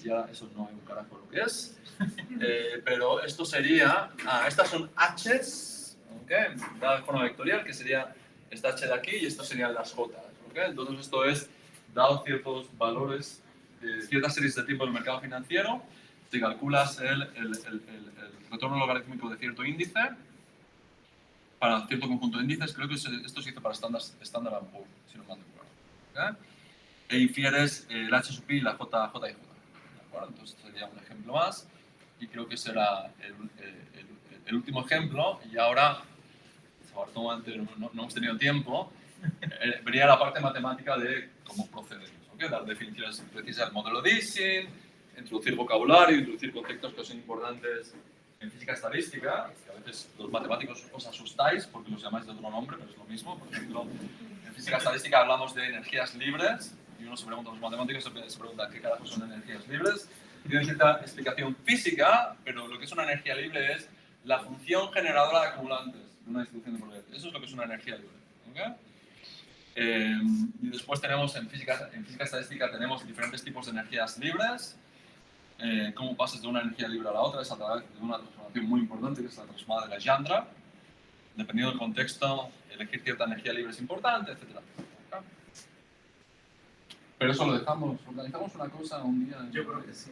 S2: Ya eso no hay un carajo lo que es. Pero esto sería... estas son H's, dada de forma vectorial, que sería esta H de aquí y esto serían las J. Entonces, esto es, dado ciertos valores, ciertas series de tiempo en el mercado financiero, te calculas el retorno logarítmico de cierto índice para cierto conjunto de índices. Creo que esto se hizo para Standard & Poor's, si no me acuerdo. E infieres el H sub I y la J y J. Entonces, esto sería un ejemplo más. Y creo que será el último ejemplo. Y ahora, no hemos tenido tiempo, vería la parte matemática de cómo procedemos. Dar definiciones precisas del modelo de Ising, introducir vocabulario, introducir conceptos que son importantes en física estadística, que a veces los matemáticos os asustáis porque los llamáis de otro nombre, pero es lo mismo. Por ejemplo, en física estadística hablamos de energías libres y uno se pregunta, los matemáticos se preguntan qué carajo son energías libres. Tienen cierta explicación física, pero lo que es una energía libre es la función generadora de acumulantes de una distribución de probabilidades. Eso es lo que es una energía libre. Y después tenemos en física estadística tenemos diferentes tipos de energías libres. Cómo pasas de una energía libre a la otra es a través de una transformación muy importante, que es la transformada de Legendre. Dependiendo del contexto, elegir cierta energía libre es importante, etc. Pero eso lo dejamos, organizamos una cosa un día.
S1: Yo creo que sí.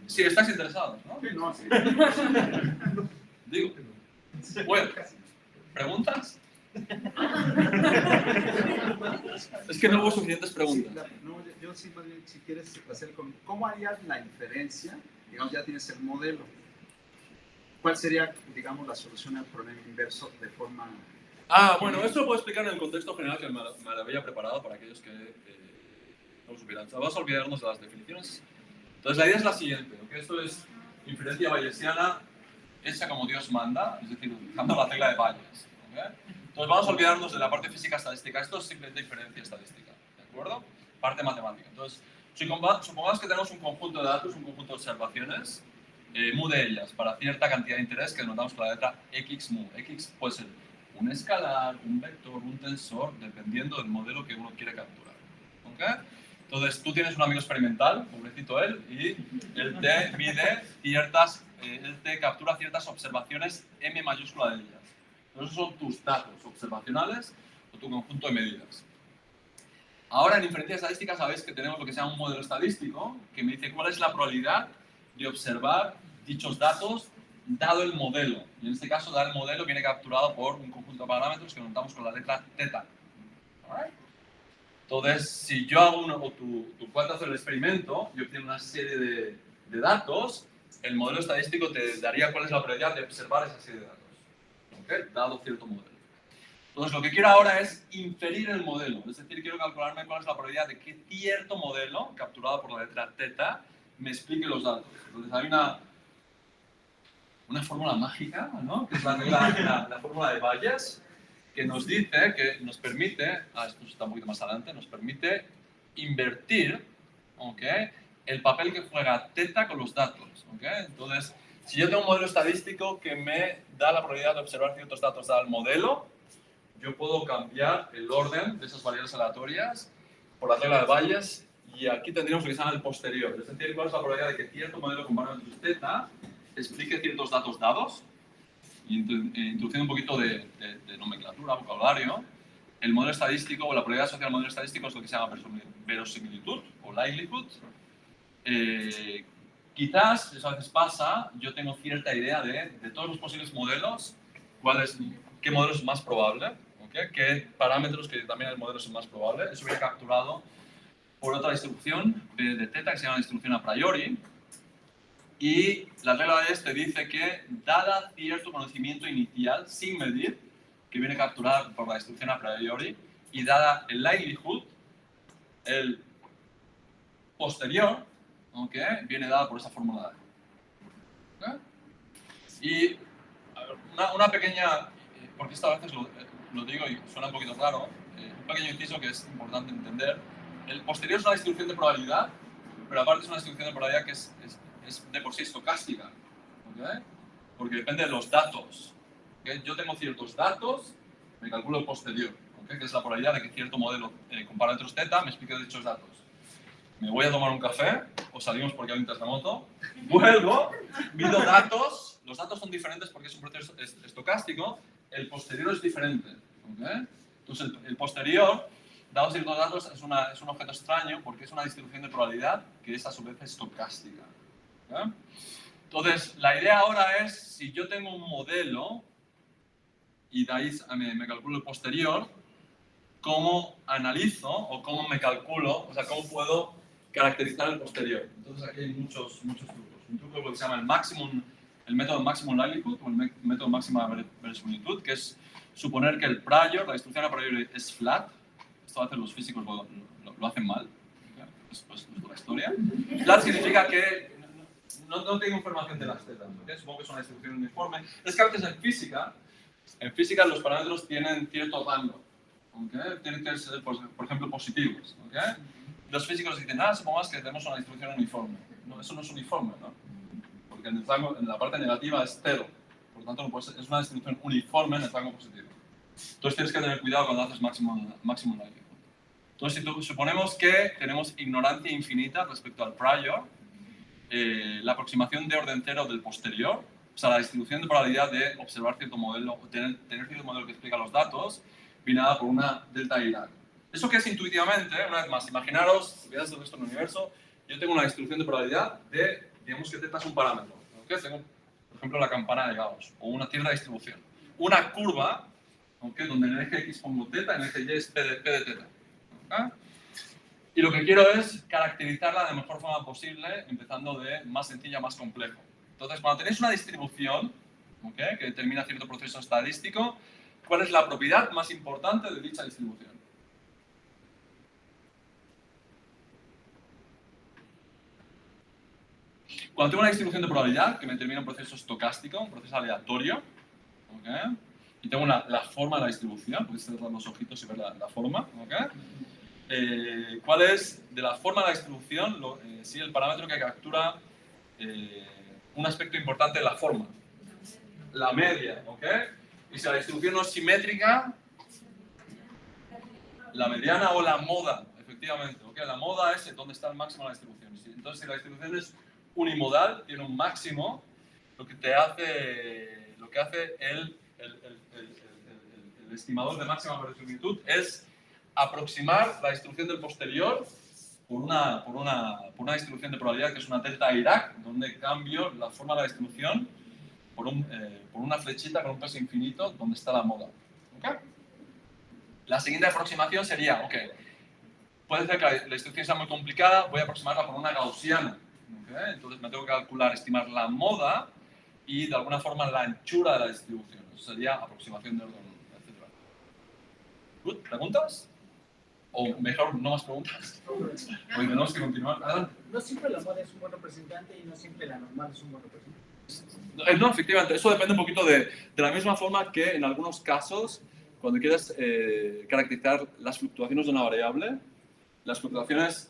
S2: Sí, estáis interesados, ¿no?
S1: Sí, no, sí.
S2: Digo. Bueno, ¿preguntas? Es que no hubo suficientes preguntas.
S1: Sí, no, yo sí, más bien, si quieres hacer ¿cómo harías la inferencia? Digamos, ya tienes el modelo. ¿Cuál sería, digamos, la solución al problema inverso de forma...
S2: Bueno, esto lo puedo explicar en el contexto general que me lo había preparado para aquellos que no lo supieran. Vamos a olvidarnos de las definiciones. Entonces, la idea es la siguiente. Esto es inferencia bayesiana hecha como Dios manda, es decir, utilizando la regla de Bayes. Entonces, vamos a olvidarnos de la parte física estadística. Esto es simplemente inferencia estadística, ¿de acuerdo? Parte matemática. Entonces, supongamos que tenemos un conjunto de datos, un conjunto de observaciones, mu de ellas para cierta cantidad de interés que denotamos con la letra x mu. X puede ser un escalar, un vector, un tensor, dependiendo del modelo que uno quiere capturar. ¿Okay? Entonces, tú tienes un amigo experimental, pobrecito él, y él te mide ciertas, él te captura ciertas observaciones M mayúscula de ellas. Entonces, esos son tus datos observacionales o tu conjunto de medidas. Ahora, en inferencia estadística, sabéis que tenemos lo que se llama un modelo estadístico, que me dice cuál es la probabilidad de observar dichos datos dado el modelo. Y en este caso, dado el modelo, viene capturado por un conjunto de parámetros que notamos con la letra θ. ¿Alright? Entonces, si yo hago o tú puedes hacer el experimento y obtienes una serie de datos, el modelo estadístico te daría cuál es la probabilidad de observar esa serie de datos, ¿okay? Dado cierto modelo. Entonces, lo que quiero ahora es inferir el modelo, es decir, quiero calcularme cuál es la probabilidad de que cierto modelo, capturado por la letra θ, me explique los datos. Entonces, hay una fórmula mágica, ¿no? Que es la fórmula de Bayes, que nos dice, que nos permite, esto está un poquito más adelante, nos permite invertir, ¿okay? El papel que juega θ con los datos, ¿okay? Entonces, si yo tengo un modelo estadístico que me da la probabilidad de observar ciertos datos al modelo, yo puedo cambiar el orden de esas variables aleatorias por la regla de Bayes y aquí tendríamos lo que se llama el posterior, es decir, cuál es la probabilidad de que cierto modelo con parámetros θ explique ciertos datos dados. Introduciendo un poquito de nomenclatura, vocabulario, el modelo estadístico o la probabilidad asociada al modelo estadístico es lo que se llama verosimilitud o likelihood. Quizás, eso a veces pasa, yo tengo cierta idea de todos los posibles modelos, qué modelo es más probable, ¿okay? Qué parámetros que también el modelo es más probable. Eso viene capturado por otra distribución de θ que se llama distribución a priori. Y la regla de este dice que, dada cierto conocimiento inicial, sin medir, que viene capturada por la distribución a priori, y dada el likelihood, el posterior, ¿okay? Viene dada por esa fórmula de ¿okay? Y una pequeña, porque esto a veces lo digo y suena un poquito raro, un pequeño inciso que es importante entender. El posterior es una distribución de probabilidad, pero aparte es una distribución de probabilidad que es de por sí estocástica, ¿okay? Porque depende de los datos. ¿Okay? Yo tengo ciertos datos, me calculo el posterior, ¿okay? Que es la probabilidad de que cierto modelo con parámetros θ me explique dichos datos. Me voy a tomar un café, o salimos porque hay un terremoto, vuelvo, mido datos, los datos son diferentes porque es un proceso estocástico, el posterior es diferente. ¿Okay? Entonces el posterior, dados ciertos datos, es un objeto extraño porque es una distribución de probabilidad que es a su vez estocástica. ¿Okay? Entonces, la idea ahora es, si yo tengo un modelo y de ahí me calculo el posterior, ¿cómo analizo o cómo me calculo, o sea, cómo puedo caracterizar el posterior? Entonces, aquí hay muchos trucos. Un truco que se llama el método maximum likelihood o el método máxima verosimilitud, que es suponer que el prior, la distribución a priori, es flat. Esto a veces los físicos lo hacen mal. ¿Okay? Es la historia. Flat significa que no tengo información de las tetas, ¿okay? Supongo que es una distribución uniforme. Es que a veces en física los parámetros tienen cierto rango, ¿okay? Tienen que ser, por ejemplo, positivos, ¿okay? Los físicos dicen, supongamos que tenemos una distribución uniforme. No, eso no es uniforme, ¿no? Porque en la parte negativa es 0. Por lo tanto, es una distribución uniforme en el rango positivo. Entonces tienes que tener cuidado cuando haces maximum likelihood. Entonces, si suponemos que tenemos ignorancia infinita respecto al prior, la aproximación de orden cero del posterior, o sea, la distribución de probabilidad de observar cierto modelo o tener cierto modelo que explica los datos, viene dada por una delta Dirac. ¿Eso qué es intuitivamente? Una vez más, imaginaros, veáis el resto del universo, yo tengo una distribución de probabilidad de, digamos que θ es un parámetro, ¿okay? Tengo, por ejemplo, la campana de Gauss, o una cierta distribución. Una curva, ¿okay? Donde en el eje X pongo θ, en el eje Y es P de θ. ¿Okay? Y lo que quiero es caracterizarla de la mejor forma posible, empezando de más sencilla a más complejo. Entonces, cuando tenéis una distribución, ¿okay? Que determina cierto proceso estadístico, ¿cuál es la propiedad más importante de dicha distribución? Cuando tengo una distribución de probabilidad que me determina un proceso estocástico, un proceso aleatorio, ¿okay? Y tengo la forma de la distribución, podéis cerrar los ojitos y ver la forma, ¿okay? ¿Cuál es, de la forma de la distribución, si el parámetro que captura un aspecto importante de la forma. La media, ¿ok? Y si la distribución no es simétrica, la mediana o la moda, efectivamente, ¿ok? La moda es donde está el máximo de la distribución. Entonces, si la distribución es unimodal, tiene un máximo, lo que hace el estimador de máxima verosimilitud es aproximar la distribución del posterior por una distribución de probabilidad que es una delta Dirac, donde cambio la forma de la distribución por una flechita con un peso infinito donde está la moda. ¿Okay? La siguiente aproximación sería, ok, puede ser que la distribución sea muy complicada, voy a aproximarla por una gaussiana. ¿Okay? Entonces me tengo que calcular, estimar la moda y de alguna forma la anchura de la distribución. Eso sería aproximación de orden, etc. ¿Good? ¿Preguntas? O mejor, no más preguntas. Hoy tenemos que continuar. Adelante.
S3: No siempre la moda es un buen representante y no siempre la normal es un buen representante.
S2: No, efectivamente, eso depende un poquito de la misma forma que en algunos casos, cuando quieres caracterizar las fluctuaciones de una variable, las fluctuaciones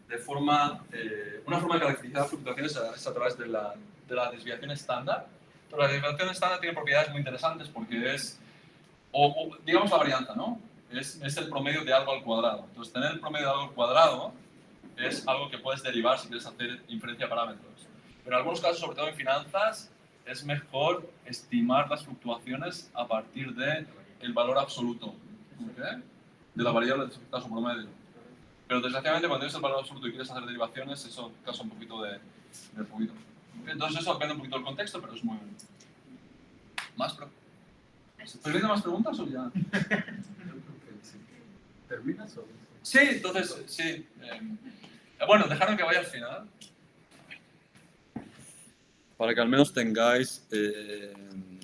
S2: una forma de caracterizar las fluctuaciones es a través de la desviación estándar. Pero la desviación estándar tiene propiedades muy interesantes porque es, digamos la varianza, ¿no? Es el promedio de algo al cuadrado. Entonces, tener el promedio de algo al cuadrado es algo que puedes derivar si quieres hacer inferencia de parámetros. Pero en algunos casos, sobre todo en finanzas, es mejor estimar las fluctuaciones a partir del valor absoluto, ¿okay? De la variable de su promedio. Pero desgraciadamente, cuando tienes el valor absoluto y quieres hacer derivaciones, eso causa un poquito de ruido. Entonces, eso depende un poquito del contexto, pero es muy bien. ¿Tenéis más preguntas o ya?
S1: ¿Terminas o...?
S2: Sí, entonces, sí. Bueno, dejaron que vaya al final. Para que al menos tengáis...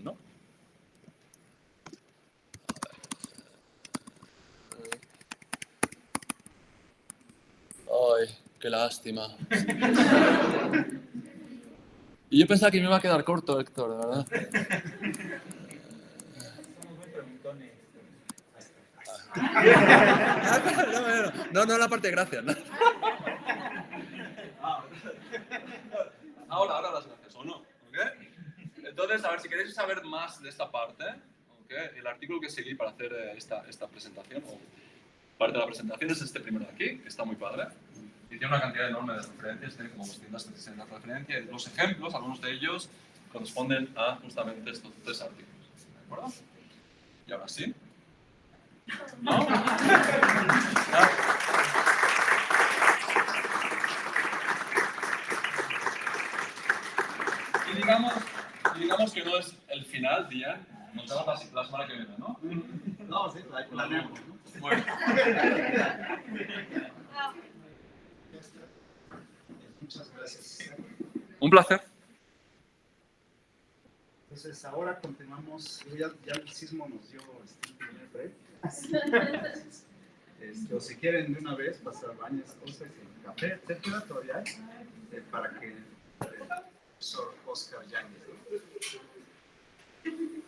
S2: ¿no? Ay, qué lástima. Y yo pensaba que me iba a quedar corto, Héctor, de verdad. No, la parte de gracias. ¿No? Ahora las gracias, ¿o no? ¿Okay? Entonces, a ver, si queréis saber más de esta parte, ¿okay? El artículo que seguí para hacer esta presentación, o parte de la presentación, es este primero de aquí, que está muy padre. Y tiene una cantidad enorme de referencias, tiene como 260 referencias. Los ejemplos, algunos de ellos, corresponden a justamente estos 3 artículos. ¿De acuerdo? Y ahora sí. ¿No? Y digamos que no es el final, Dian. Nos vemos la semana que viene, ¿no?
S1: No, sí, la planeamos, ¿no?
S2: Bueno.
S1: Muchas gracias.
S2: Un placer.
S1: Entonces, ahora continuamos. Ya el sismo nos dio un primer break. O si quieren de una vez pasar baños, cosas, café, etcétera, todavía hay, para que el profesor Oscar Yáñez, ¿no?